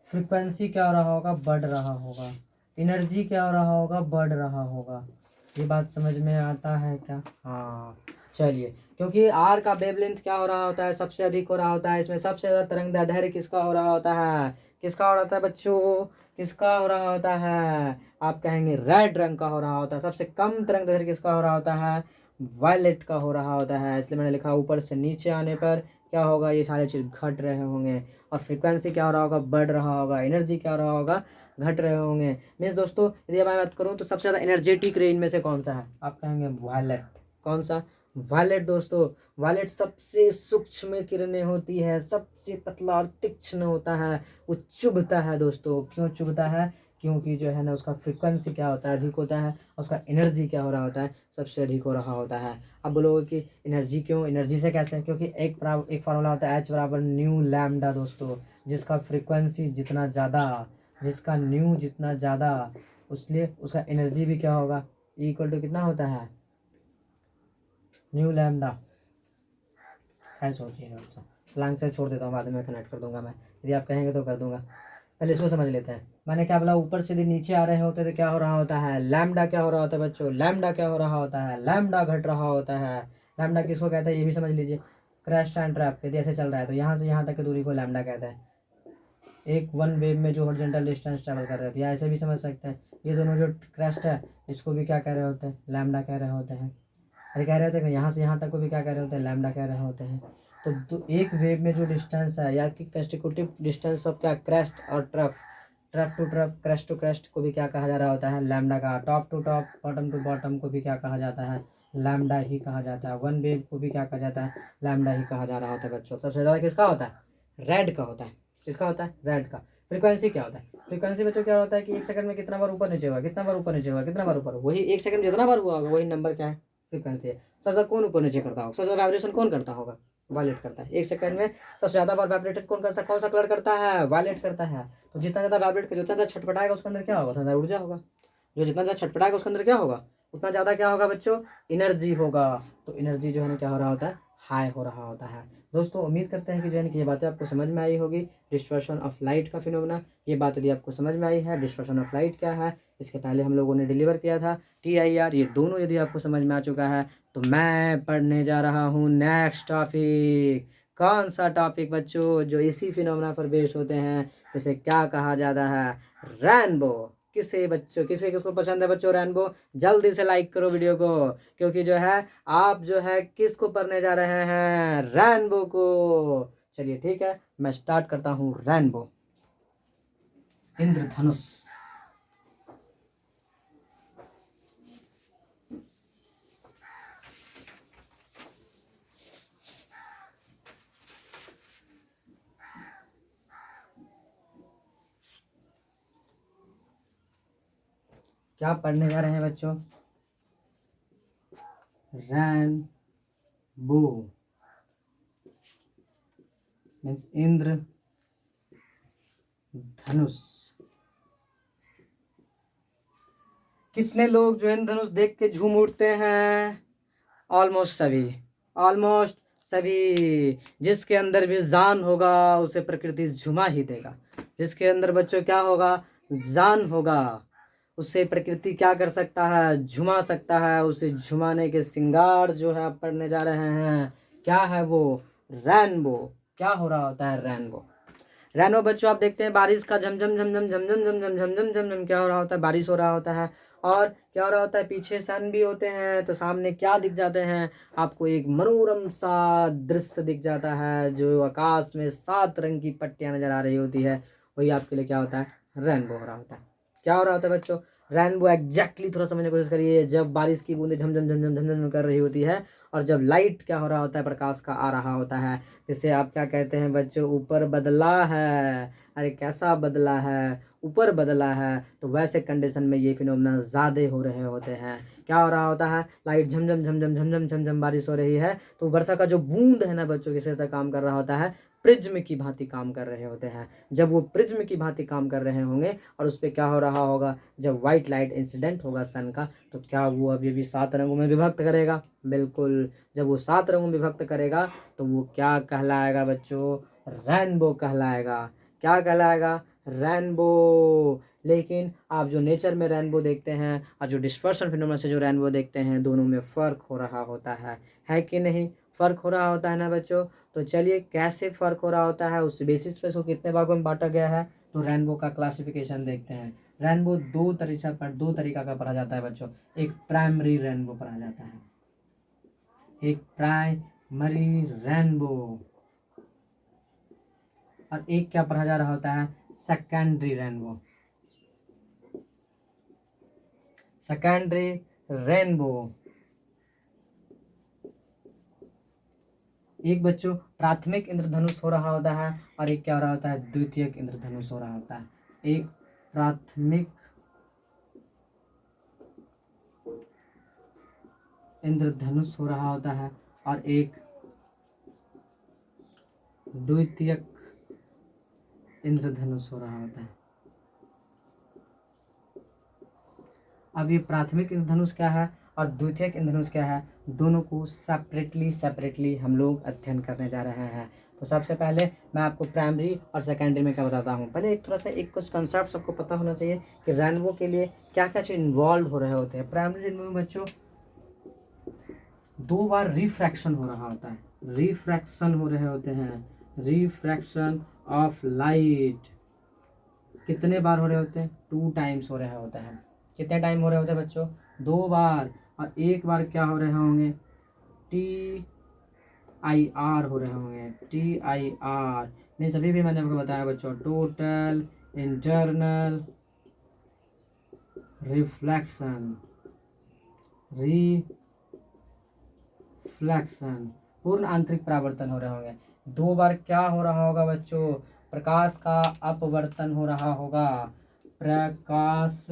फ्रीक्वेंसी क्या हो रहा होगा? बढ़ रहा होगा, एनर्जी क्या हो रहा होगा? बढ़ रहा होगा। ये बात समझ में आता है क्या? हाँ चलिए, क्योंकि आर का वेवलेंथ क्या हो रहा होता है? सबसे अधिक हो रहा होता है। इसमें सबसे ज्यादा तरंग दैर्ध्य किसका हो रहा होता है? किसका हो रहा होता है बच्चों? किसका हो रहा होता है? आप कहेंगे रेड रंग का हो रहा होता है। सबसे कम तरंग दैर्ध्य किसका हो रहा होता है? वायलेट का हो रहा होता है। इसलिए मैंने लिखा ऊपर से नीचे आने पर क्या होगा? ये सारे चीज घट रहे होंगे। और फ्रीक्वेंसी क्या हो रहा होगा? बढ़ रहा होगा। एनर्जी क्या हो रहा होगा? घट रहे होंगे। मीन्स दोस्तों यदि मैं बात करूं तो सबसे ज्यादा एनर्जेटिक रे इनमें से कौन सा है? आप कहेंगे वायलेट। कौन सा? वायलेट दोस्तों। वायलेट सबसे सूक्ष्म किरणें होती है, सबसे पतला और तीक्ष्ण होता है, वो चुभता है दोस्तों। क्यों चुभता है? क्योंकि जो है ना उसका फ्रीक्वेंसी क्या होता है? अधिक होता है। उसका एनर्जी क्या हो रहा होता है? सबसे अधिक हो रहा होता है। अब बोलोगे कि एनर्जी क्यों? एनर्जी से कैसे? क्योंकि एक फार्मूला होता है H बराबर न्यू लैम्डा दोस्तों। जिसका फ्रीक्वेंसी जितना ज़्यादा, जिसका न्यू जितना ज़्यादा, उसलिए उसका एनर्जी भी क्या होगा? इक्वल टू कितना होता है? New lambda. है सोचिए दोस्तों, लाइन से छोड़ देता हूँ, बाद में कनेक्ट कर दूंगा मैं, यदि आप कहेंगे तो कर दूंगा। पहले इसको समझ लेते हैं। मैंने क्या बोला? ऊपर से यदि नीचे आ रहे होते तो क्या हो रहा होता है? लैम्डा क्या हो रहा होता है बच्चों? लैम्डा क्या हो रहा होता है? लैम्डा घट रहा होता है। लैम्डा किसको कहता है ये भी समझ लीजिए। क्रैश एंड ट्रैप यदि ऐसे चल रहा है तो यहाँ से यहाँ तक की दूरी को लैम्डा कहता है। एक वन वेव में जो हॉरिजॉन्टल डिस्टेंस ट्रैवल कर रहे थे, या ऐसे भी समझ सकते हैं। ये दोनों जो क्रेस्ट है इसको भी क्या कह रहे होते हैं? लैम्डा कह रहे होते हैं। अरे कह रहे होते हैं यहाँ से यहाँ तक को भी क्या कह रहे होते हैं? लैम्डा कह रहे होते हैं। तो एक वेव में जो डिस्टेंस है, या कि कंस्टिक्यूटिव डिस्टेंस ऑफ क्या? क्रेस्ट और trough, trough to trough, crest to crest को भी क्या कहा जा रहा होता है, लैम्डा का। Top to top, bottom to bottom को भी क्या कहा जाता है, लैम्डा ही कहा जाता है। वन वेव को भी क्या कहा जाता है, लैम्डा ही कहा जा रहा होता है बच्चों। सबसे ज़्यादा किसका होता है, रेड का होता है। किसका होता है, रेड का। फ्रीक्वेंसी क्या होता है, फ्रीक्वेंसी बच्चों क्या होता है कि 1 सेकंड में कितना बार ऊपर नीचे हुआ, कितना बार ऊपर नीचे हुआ, कितना बार ऊपर, वही 1 सेकंड जितना बार हुआ होगा वही नंबर क्या है, फ्रीक्वेंसी है। सबसे ज़्यादा कौन ऊपर नीचे करता होगा, सबसे ज़्यादा वाइब्रेशन कौन करता होगा, वायलेट करता है। 1 सेकंड में सबसे ज़्यादा बार वाइब्रेटेड कौन करता है, कौन सा कलर करता है, वायलेट करता है। तो जितना ज़्यादा वाइब्रेट कर, जितना ज़्यादा छटपटाएगा उसके अंदर क्या होगा, उतना ज़्यादा ऊर्जा होगा। जो जितना ज़्यादा छटपटाएगा उसके अंदर क्या होगा, उतना ज़्यादा क्या होगा बच्चों, एनर्जी होगा। तो एनर्जी जो है ना क्या हो रहा होता है, हाई हो रहा होता है। दोस्तों उम्मीद करते हैं कि जो है कि ये बातें आपको समझ में आई होगी। डिस्पर्शन ऑफ लाइट का फिनोमेना, ये बात यदि आपको समझ में आई है, डिस्पर्शन ऑफ लाइट क्या है, इसके पहले हम लोगों ने डिलीवर किया था, TIR, ये दोनों यदि आपको समझ में आ चुका है तो मैं पढ़ने जा रहा हूँ नेक्स्ट टॉपिक। कौन सा टॉपिक बच्चों, जो इसी फिनोमेना पर बेस्ड होते हैं, जैसे क्या कहा जाता है, रेनबो। किसे बच्चों, किसे किसको पसंद है बच्चों रेनबो, जल्दी से लाइक करो वीडियो को, क्योंकि जो है आप जो है किसको पढ़ने जा रहे हैं, रेनबो को। चलिए ठीक है, मैं स्टार्ट करता हूँ। रेनबो, इंद्रधनुष। क्या पढ़ने जा रहे हैं बच्चों, रेनबो मीन्स इंद्र धनुष। कितने लोग जो इंद्र धनुष देख के झूम उठते हैं, ऑलमोस्ट सभी, ऑलमोस्ट सभी। जिसके अंदर भी जान होगा उसे प्रकृति झुमा ही देगा। जिसके अंदर बच्चों क्या होगा, जान होगा, उसे प्रकृति क्या कर सकता है, झुमा सकता है। उसे झुमाने के श्रृंगार जो है आप पढ़ने जा रहे हैं, क्या है वो, रेनबो। क्या हो रहा होता है, रेनबो। रेनबो बच्चों आप देखते हैं बारिश का झमझम झमझम झमझम झमझम झमझम झमझम क्या हो रहा होता है, बारिश हो रहा होता है। और क्या हो रहा होता है, पीछे सन भी होते हैं, तो सामने क्या दिख जाते हैं आपको, एक मनोरम सा दृश्य दिख जाता है, जो आकाश में 7 रंग की पट्टियां नजर आ रही होती है, वही आपके लिए क्या होता है, रेनबो हो रहा होता है। क्या हो रहा होता है बच्चों, रेनबो एग्जैक्टली थोड़ा समझने की कोशिश करिए। जब बारिश की बूंदें झमझम झमझम झमझम कर रही होती है, और जब लाइट क्या हो रहा होता है, प्रकाश का आ रहा होता है, जिसे आप क्या कहते हैं बच्चों, ऊपर बदला है। अरे कैसा बदला है, ऊपर बदला है। तो वैसे कंडीशन में ये फिनोमेना ज़्यादा हो रहे होते हैं। क्या हो रहा होता है, लाइट झमझम झमझम झमझम झमझम बारिश हो रही है, तो वर्षा का जो बूंद है ना बच्चों, किस तरह काम कर रहा होता है, प्रिज्म की भांति काम कर रहे होते हैं। जब वो प्रिज्म की भांति काम कर रहे होंगे और उस पर क्या हो रहा होगा, जब व्हाइट लाइट इंसिडेंट होगा सन का, तो क्या वो अभी भी 7 रंगों में विभक्त करेगा, बिल्कुल। जब वो 7 रंगों में विभक्त करेगा तो वो क्या कहलाएगा बच्चों, रेनबो कहलाएगा। क्या कहलाएगा, रेनबो। लेकिन आप जो नेचर में रेनबो देखते हैं और जो डिस्पर्शन फिनोमेना से जो रेनबो देखते हैं, दोनों में फ़र्क हो रहा होता है कि नहीं, फ़र्क हो रहा होता है ना बच्चों। तो चलिए कैसे फ़र्क हो रहा होता है, उस बेसिस पे इसको कितने भागों में बांटा गया है, तो रेनबो का क्लासिफिकेशन देखते हैं। रेनबो दो तरीका का पढ़ा जाता है बच्चों। एक प्राइमरी रेनबो पढ़ा जाता है, एक प्राइमरी रेनबो, और एक क्या पढ़ा जा रहा होता है, सेकेंडरी रेनबो। Secondary rainbow. एक बच्चों प्राथमिक इंद्रधनुष हो रहा होता है, और एक क्या हो रहा होता है, द्वितीयक इंद्रधनुष हो रहा होता है। एक प्राथमिक इंद्रधनुष हो रहा होता है और एक द्वितीयक इंद्रधनुष हो रहा होता है। अब ये प्राथमिक इंद्रधनुष क्या है और द्वितीयक इंद्रधनुष क्या है, दोनों को सेपरेटली हम लोग अध्ययन करने जा रहे हैं। तो सबसे पहले मैं आपको प्राइमरी और सेकेंडरी में क्या बताता हूँ। पहले एक थोड़ा सा एक कुछ कंसेप्ट सबको पता होना चाहिए कि रेनबो के लिए क्या क्या चीज़ इन्वॉल्व हो रहे होते हैं। प्राइमरी रेनबो में बच्चों 2 बार रिफ्रैक्शन हो रहा होता है, रिफ्रैक्शन हो रहे होते हैं, रिफ्रैक्शन ऑफ लाइट। कितने बार हो रहे होते हैं, 2 टाइम्स हो रहे होते हैं। कितने टाइम हो रहे होते हैं बच्चों, 2 बार। और एक बार क्या हो रहे होंगे, TIR हो रहे होंगे, TIR। नहीं सभी भी मैंने आपको बताया बच्चों, टोटल इंटरनल रिफ्लेक्शन, पूर्ण आंतरिक परावर्तन हो रहे होंगे। 2 बार क्या हो रहा होगा बच्चों? प्रकाश का अपवर्तन हो रहा होगा। प्रकाश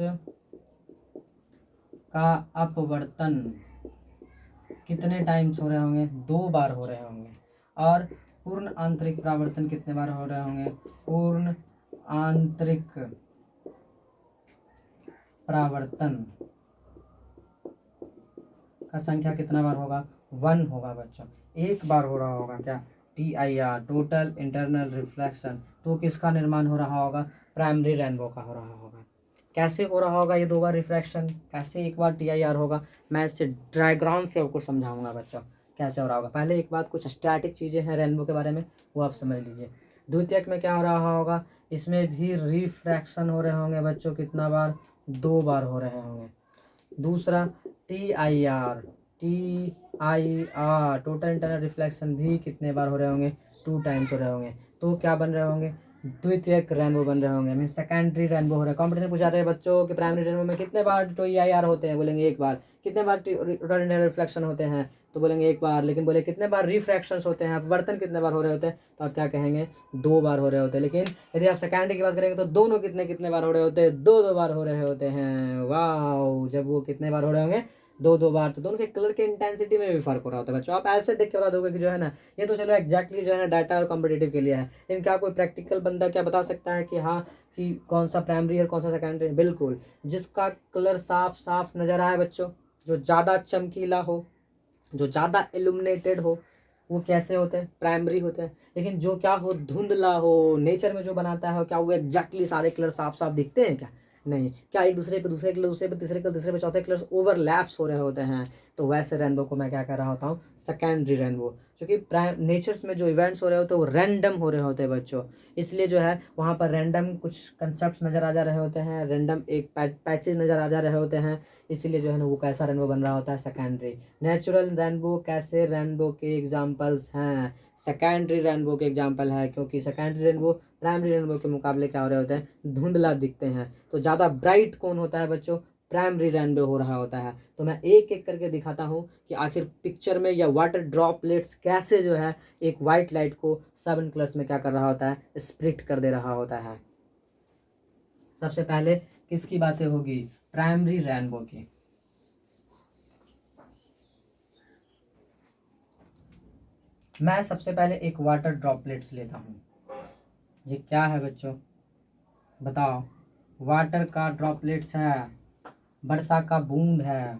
का अपवर्तन कितने टाइम्स हो रहे होंगे? 2 बार हो रहे होंगे। और पूर्ण आंतरिक परावर्तन कितने बार हो रहे होंगे? पूर्ण आंतरिक परावर्तन का संख्या कितना बार होगा? 1 होगा बच्चों। 1 बार हो रहा होगा क्या? TIR, total internal reflection. तो किसका निर्माण हो रहा होगा? प्राइमरी रेनबो का हो रहा होगा। कैसे हो रहा होगा ये 2 बार रिफ्रैक्शन? कैसे 1 बार TIR होगा? मैं इससे डायग्राम से आपको समझाऊंगा बच्चों कैसे हो रहा होगा। पहले एक बात, कुछ स्टैटिक चीज़ें हैं रेनबो के बारे में, वो आप समझ लीजिए। द्वितीयक में क्या हो रहा होगा? इसमें भी रिफ्रैक्शन हो रहे होंगे बच्चों। कितना बार? 2 बार हो रहे होंगे। दूसरा TIR, टोटल इंटरनल रिफ्लेक्शन भी कितने बार हो रहे होंगे? 2 टाइम्स हो रहे होंगे। तो क्या बन रहे होंगे? द्वितीयक रेनबो बन रहे होंगे, मीन सेकेंडरी रेनबो हो रहे हैं। कॉम्पिटिशन पूछा रहे हैं बच्चों कि प्राइमरी रेनबो में कितने बार TIR होते हैं? बोलेंगे 1 बार। कितने बार टोटल इंटरनल रिफ्लेक्शन होते हैं? तो बोलेंगे 1 बार। लेकिन बोले कितने बार रिफ्रैक्शंस होते हैं, अपवर्तन कितने बार हो रहे होते हैं? तो आप क्या कहेंगे? 2 बार हो रहे होते हैं। लेकिन यदि आप सेकेंडरी की बात करेंगे तो दोनों कितने कितने बार हो रहे होते हैं? 2 बार हो रहे होते हैं। वाह, जब वो कितने बार हो रहे होंगे? 2 बार। तो दोनों के कलर के इंटेंसिटी में भी फर्क हो रहा होता है बच्चों। आप ऐसे देख के बता दोगे कि जो है ना, ये तो चलो एग्जैक्टली जो है ना डाटा और कॉम्पिटिटिव के लिए है, लेकिन क्या कोई प्रैक्टिकल बंदा क्या बता सकता है कि हाँ कि कौन सा प्राइमरी और कौन सा सेकेंडरी? बिल्कुल, जिसका कलर साफ साफ नजर आए बच्चों, जो ज़्यादा चमकीला हो, जो ज़्यादा इल्यूमिनेटेड हो, वो कैसे होते हैं? प्राइमरी होते हैं। लेकिन जो क्या हो, धुंधला हो, नेचर में जो बनाता है, क्या वो एग्जैक्टली सारे कलर साफ साफ दिखते हैं क्या? नहीं। क्या एक दूसरे पे, दूसरे कलर, दूसरे पे, तीसरे कलर, तीसरे पे, चौथे कलर ओवरलैप्स हो रहे होते हैं? तो वैसे रेनबो को मैं क्या कह रहा होता हूँ? Secondary rainbow. क्योंकि प्राइम नेचर्स में जो इवेंट्स हो रहे होते हैं वो रैंडम हो रहे होते हैं बच्चों, इसलिए जो है वहाँ पर रैंडम कुछ कंसेप्ट नज़र आ जा रहे होते हैं, रैंडम एक पैचेज नज़र आ जा रहे होते हैं, इसीलिए जो है ना वो कैसा रेनबो बन रहा होता है? सेकेंडरी। नेचुरल रेनबो कैसे रेनबो के एग्जांपल्स हैं? सेकेंडरी रेनबो के एग्जांपल है, क्योंकि सेकेंडरी रेनबो प्राइमरी रेनबो के मुकाबले क्या हो रहे होते हैं? धुंधला दिखते हैं। तो ज़्यादा ब्राइट कौन होता है बच्चों? प्राइमरी रेनबो हो रहा होता है। तो मैं एक एक करके दिखाता हूँ कि आखिर पिक्चर में या वाटर ड्रॉपलेट्स कैसे जो है एक वाइट लाइट को 7 कलर्स में क्या कर रहा होता है? स्प्लिट कर दे रहा होता है। सबसे पहले किसकी बातें होगी? प्राइमरी रेनबो की। मैं सबसे पहले एक वाटर ड्रॉपलेट्स लेता हूँ। ये क्या है बच्चों? बताओ। वाटर का ड्रॉपलेट्स है, वर्षा का बूंद है।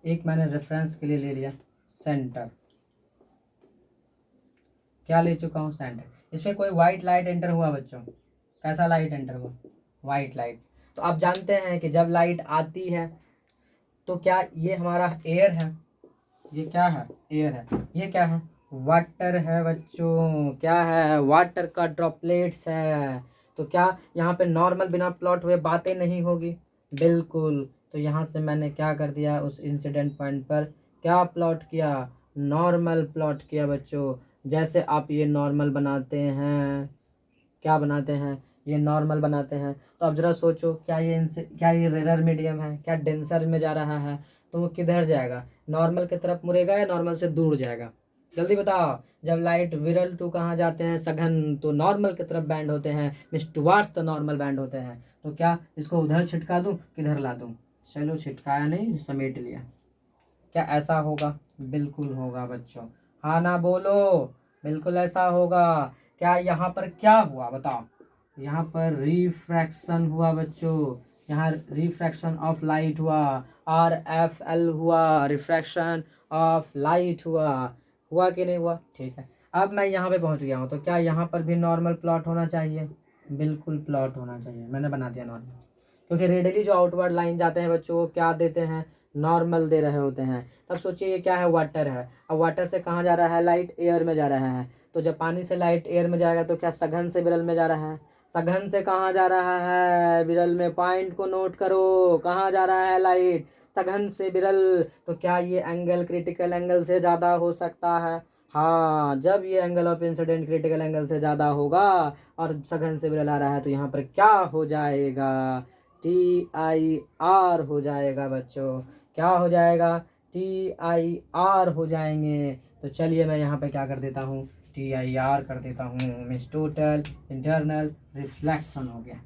एक मैंने रेफरेंस के लिए ले लिया सेंटर। क्या ले चुका हूँ? सेंटर। इसमें कोई वाइट लाइट एंटर हुआ बच्चों? कैसा लाइट एंटर हुआ? White light. तो आप जानते हैं कि जब लाइट आती है तो क्या ये हमारा एयर है? ये क्या है? एयर है। ये क्या है? वाटर है बच्चों। क्या है? वाटर का ड्रॉपलेट्स है। तो क्या यहाँ पे नॉर्मल बिना प्लॉट हुए बातें नहीं होगी? बिल्कुल। तो यहाँ से मैंने क्या कर दिया? उस इंसिडेंट पॉइंट पर क्या प्लॉट किया? नॉर्मल प्लॉट किया बच्चों। जैसे आप ये नॉर्मल बनाते हैं, क्या बनाते हैं? ये नॉर्मल बनाते हैं। तो अब जरा सोचो, क्या ये रेयर मीडियम है? क्या डेंसर में जा रहा है? तो वो किधर जाएगा? नॉर्मल की तरफ मुड़ेगा या नॉर्मल से दूर जाएगा? जल्दी बताओ। जब लाइट विरल टू कहाँ जाते हैं? सघन, तो नॉर्मल की तरफ बैंड होते हैं, means towards the normal band होते हैं। तो क्या इसको उधर छिटका दूं, किधर ला दूं? चलो, छिटकाया नहीं, समेट लिया। क्या ऐसा होगा? बिल्कुल होगा बच्चों। हाँ ना बोलो। बिल्कुल ऐसा होगा। क्या यहाँ पर क्या हुआ बताओ? यहाँ पर रिफ्रैक्शन हुआ बच्चों। यहाँ रिफ्रैक्शन ऑफ लाइट हुआ। RFL हुआ, रिफ्रैक्शन ऑफ लाइट हुआ। हुआ कि नहीं हुआ? ठीक है। अब मैं यहाँ पे पहुँच गया हूँ, तो क्या यहाँ पर भी नॉर्मल प्लॉट होना चाहिए? बिल्कुल प्लॉट होना चाहिए। मैंने बना दिया नॉर्मल, क्योंकि रेडियली जो आउटवर्ड लाइन जाते हैं बच्चों वो क्या देते हैं? नॉर्मल दे रहे होते हैं। तब सोचिए ये क्या है? वाटर है। अब वाटर से कहाँ जा रहा है? लाइट एयर में जा रहा है। तो जब पानी से लाइट एयर में जाएगा तो क्या सघन से विरल में जा रहा है? सघन से कहाँ जा रहा है? विरल में। पॉइंट को नोट करो, कहाँ जा रहा है लाइट? सघन से विरल। तो क्या ये एंगल क्रिटिकल एंगल से ज़्यादा हो सकता है? हाँ, जब ये angle of incident critical angle से ज़्यादा होगा और सघन से विरल आ रहा है तो यहाँ पर क्या हो जाएगा, TIR हो जाएगा बच्चों। क्या हो जाएगा, TIR हो जाएंगे। तो चलिए मैं यहाँ पे क्या कर देता हूँ, TIR कर देता हूँ, मीन्स टोटल इंटरनल रिफ्लेक्शन हो गया।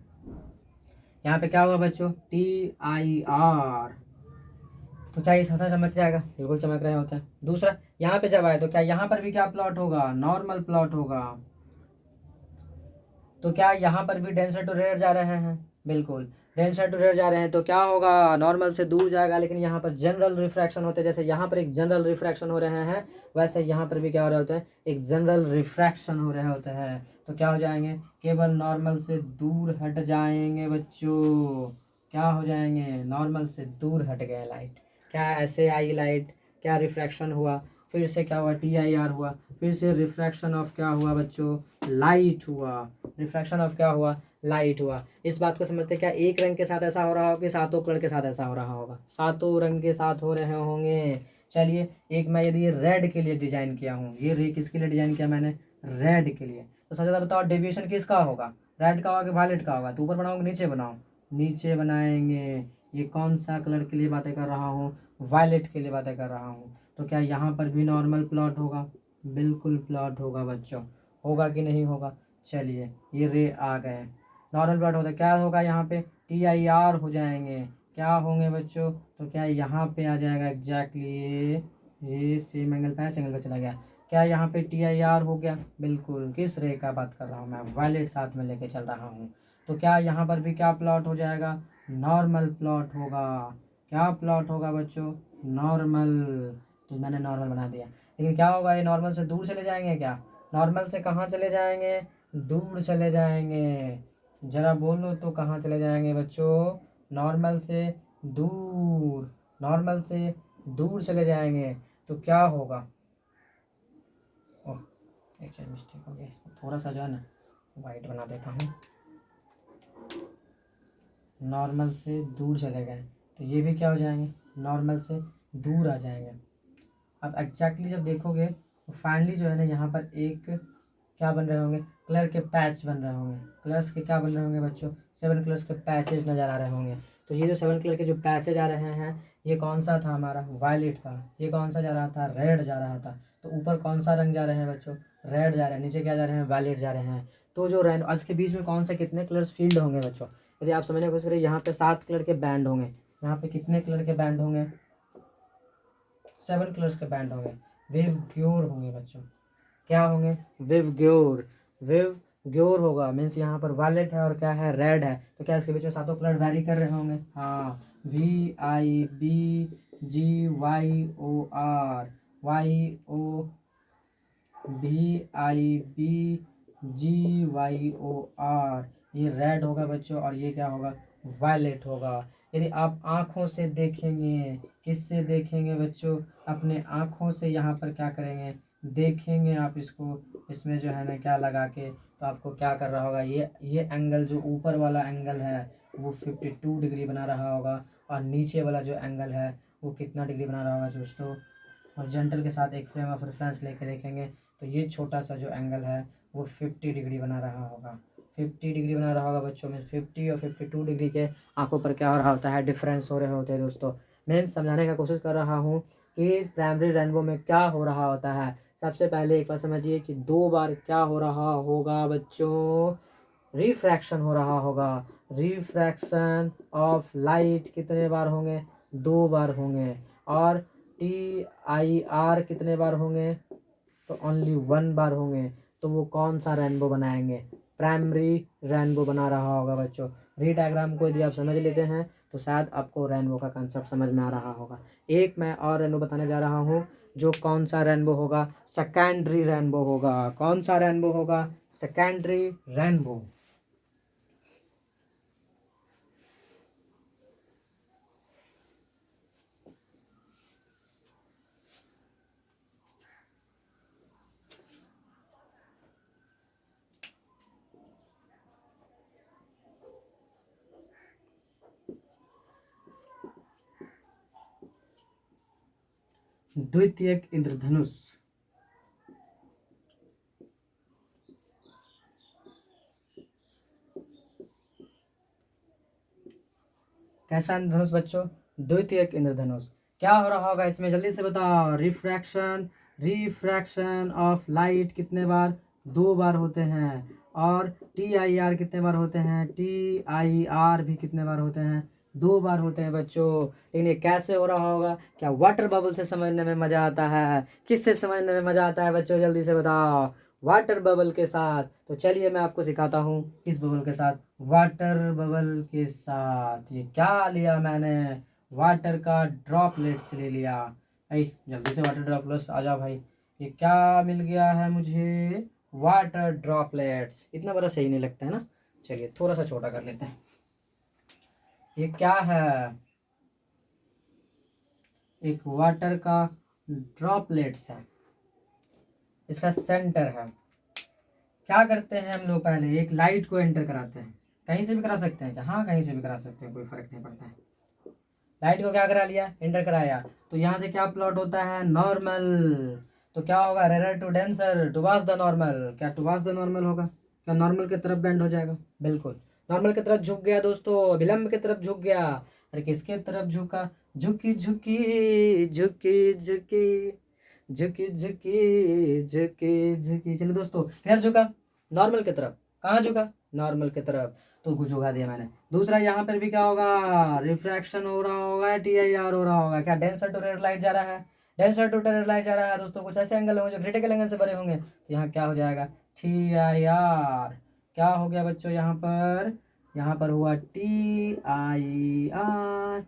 यहाँ पे क्या होगा बच्चों, TIR। तो क्या ये सतह चमक जाएगा, बिल्कुल चमक रहे होते हैं। दूसरा, यहाँ पे जब आए तो क्या यहाँ पर भी क्या प्लॉट होगा, नॉर्मल प्लॉट होगा। तो क्या यहाँ पर भी डेंसर टू रेयर जा रहे हैं, बिल्कुल डेंसर टू रेयर जा रहे हैं तो क्या होगा, नॉर्मल से दूर जाएगा। लेकिन यहाँ पर जनरल रिफ्रैक्शन होते हैं, जैसे यहाँ पर एक जनरल रिफ्रैक्शन हो रहे हैं वैसे यहाँ पर भी क्या हो रहे होते हैं, एक जनरल रिफ्रैक्शन हो रहे होते हैं। तो क्या हो जाएंगे, केवल नॉर्मल से दूर हट जाएंगे बच्चों। क्या हो जाएंगे, नॉर्मल से दूर हट गए लाइट। क्या ऐसे आई लाइट, क्या रिफ्रैक्शन हुआ, फिर से क्या हुआ, TIR हुआ, फिर से रिफ्रैक्शन ऑफ क्या हुआ बच्चों, लाइट हुआ। रिफ्रैक्शन ऑफ क्या हुआ, लाइट हुआ। इस बात को समझते क्या एक रंग के साथ ऐसा हो रहा होगा कि सातों कलर के साथ ऐसा हो रहा होगा, सातों रंग के साथ हो रहे होंगे। चलिए एक मैं यदि रेड के लिए डिजाइन किया हूँ, ये रे किसके लिए डिजाइन किया मैंने, रेड के लिए। तो सबसे ज़्यादा बताओ डेविएशन किसका होगा, रेड का होगा कि वायलेट का होगा। तो ऊपर बनाओ नीचे बनाओ, नीचे बनाएंगे। ये कौन सा कलर के लिए बातें कर रहा हूँ, वायलेट के लिए बातें कर रहा हूँ। तो क्या यहाँ पर भी नॉर्मल प्लॉट होगा, बिल्कुल प्लॉट होगा बच्चों, होगा कि नहीं होगा। चलिए ये रे आ गए, नॉर्मल प्लॉट होता है, क्या होगा यहाँ पे, TIR हो जाएंगे। क्या होंगे बच्चों, तो क्या यहाँ पे आ जाएगा एग्जैक्टली ये सेम एंगल पे है, सिंगल पे चला गया। क्या यहाँ पे TIR हो गया, बिल्कुल। किस रे का बात कर रहा हूँ मैं, वायलेट साथ में लेके चल रहा हूँ। तो क्या यहाँ पर भी क्या प्लॉट हो जाएगा, नॉर्मल प्लॉट होगा। क्या प्लॉट होगा बच्चों, नॉर्मल। तो मैंने नॉर्मल बना दिया। लेकिन क्या होगा, ये नॉर्मल से दूर चले जाएंगे क्या, नॉर्मल से कहाँ चले जाएंगे, दूर चले जाएंगे। जरा बोलो तो कहाँ चले जाएंगे बच्चों, नॉर्मल से दूर, नॉर्मल से दूर चले जाएंगे। तो क्या होगा, ओह एक चीज मिस्टेक हो गया, थोड़ा सा जो है ना वाइट बना देता हूँ। नॉर्मल से दूर चले गए तो ये भी क्या हो जाएंगे, नॉर्मल से दूर आ जाएंगे। अब एग्जैक्टली जब देखोगे तो फाइनली जो है ना यहाँ पर एक क्या बन रहे होंगे, कलर के पैच बन रहे होंगे। कलर्स के क्या बन रहे होंगे बच्चों, 7 कलर्स के पैचेज नज़र आ रहे होंगे। तो ये जो 7 कलर के जो पैचेज आ रहे हैं, ये कौन सा था हमारा, वायलेट था। ये कौन सा जा रहा था, रेड जा रहा था। तो ऊपर कौन सा रंग जा रहे हैं बच्चों, रेड जा रहे हैं। नीचे क्या जा रहे हैं, वायलेट जा रहे हैं। तो जो रेड आज के बीच में कौन से कितने कलर्स फील्ड होंगे बच्चों, यदि आप समझने की कोशिश करें, यहाँ पे 7 कलर के बैंड होंगे। यहाँ पे कितने कलर के बैंड होंगे, 7 कलर्स के बैंड होंगे। वेव ग्योर होंगे बच्चों, क्या होंगे, वेव ग्योर। वेव ग्योर होगा मीन्स यहाँ पर वायलेट है और क्या है, रेड है। तो क्या इसके बीच में सातों कलर वैरी कर रहे होंगे, हाँ, VIBGYOR, VIBGYOR, ये रेड होगा बच्चों और ये क्या होगा, वायलेट होगा। यदि आप आँखों से देखेंगे, किससे देखेंगे बच्चों, अपने आँखों से यहाँ पर क्या करेंगे, देखेंगे आप इसको, इसमें जो है ना क्या लगा के, तो आपको क्या कर रहा होगा, ये एंगल जो ऊपर वाला एंगल है वो 52 डिग्री बना रहा होगा। और नीचे वाला जो एंगल है वो कितना डिग्री बना रहा होगा दोस्तों। हॉरिजॉन्टल के साथ एक फ्रेम ऑफ रेफरेंस लेके देखेंगे तो ये छोटा सा जो एंगल है वो 50 डिग्री बना रहा होगा। 50 डिग्री बना रहा होगा बच्चों में, 50 और 52 डिग्री के आंखों पर क्या हो रहा होता है, डिफरेंस हो रहे होते हैं दोस्तों। मैं समझाने का कोशिश कर रहा हूँ कि प्राइमरी रेनबो में क्या हो रहा होता है। सबसे पहले एक बार समझिए कि 2 बार क्या हो रहा होगा बच्चों, रिफ्रैक्शन हो रहा होगा। रिफ्रैक्शन ऑफ लाइट कितने बार होंगे, 2 बार होंगे। और TIR कितने बार होंगे, तो ओनली 1 बार होंगे। तो वो कौन सा रेनबो बनाएंगे, प्राइमरी रेनबो बना रहा होगा बच्चों। री डायग्राम को यदि आप समझ लेते हैं तो शायद आपको रेनबो का कंसेप्ट समझ में आ रहा होगा। एक मैं और रेनबो बताने जा रहा हूँ, जो कौन सा रेनबो होगा, सेकेंडरी रेनबो होगा। कौन सा रेनबो होगा, सेकेंडरी रेनबो। द्वितीयक इंद्रधनुष, कैसा इंद्रधनुष बच्चों? द्वितीयक इंद्रधनुष। क्या हो रहा होगा इसमें, जल्दी से बताओ। रिफ्रैक्शन ऑफ लाइट कितने बार? 2 बार होते हैं। और TIR कितने बार होते हैं? TIR भी कितने बार होते हैं? 2 बार होते हैं बच्चों। लेकिन ये कैसे हो रहा होगा? क्या वाटर बबल से समझने में मजा आता है? किससे समझने में मजा आता है बच्चों, जल्दी से बताओ। वाटर बबल के साथ। तो चलिए मैं आपको सिखाता हूँ। किस बबल के साथ? वाटर बबल के साथ। ये क्या लिया मैंने? वाटर का ड्रॉपलेट्स ले लिया। भाई जल्दी से वाटर ड्रॉपलेट्स आ जाओ भाई। ये क्या मिल गया है मुझे? Water droplets. इतना बड़ा सही नहीं लगता है ना, चलिए थोड़ा सा छोटा कर लेते हैं। ये क्या है? एक वाटर का ड्रॉपलेट्स है, इसका सेंटर है। क्या करते हैं हम लोग? पहले एक लाइट को एंटर कराते हैं। कहीं से भी करा सकते हैं क्या? हाँ कहीं से भी करा सकते हैं, कोई फर्क नहीं पड़ता है। लाइट को क्या करा लिया? एंटर कराया। तो यहाँ से क्या प्लॉट होता है? नॉर्मल। तो क्या होगा? Rarer to denser towards the normal. क्या टुवार्ड्स द नॉर्मल होगा? क्या नॉर्मल की तरफ बेंड हो जाएगा? बिल्कुल नॉर्मल की तरफ झुक गया दोस्तों, विलंब की तरफ झुक गया। अरे किसके तरफ झुका? झुकी झुकी झुकी झुकी झुकी झुकी झुकी झुकी। चलिए दोस्तों फिर झुका नॉर्मल की तरफ। कहाँ झुका? नॉर्मल की तरफ। तो कुछ झुका दिया मैंने। दूसरा यहाँ पर भी क्या होगा? रिफ्रैक्शन हो रहा होगा, TIR हो रहा होगा। क्या डेंसर टू रेड लाइट जा रहा है? डेंसर टू रेड लाइट जा रहा है दोस्तों। कुछ ऐसे एंगल होंगे जो क्रिटिकल एंगल से बने होंगे, तो यहाँ क्या हो जाएगा? TIR। क्या हो गया बच्चों यहाँ पर? यहाँ पर हुआ TIR,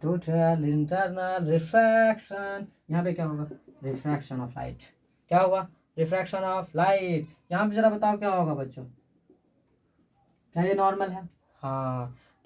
टोटल इंटरनल रिफ्रैक्शन। यहाँ पे क्या होगा? Refraction of light. क्या हुआ? Refraction of light. यहाँ पे जरा बताओ क्या होगा बच्चों? क्या ये नॉर्मल है? हाँ।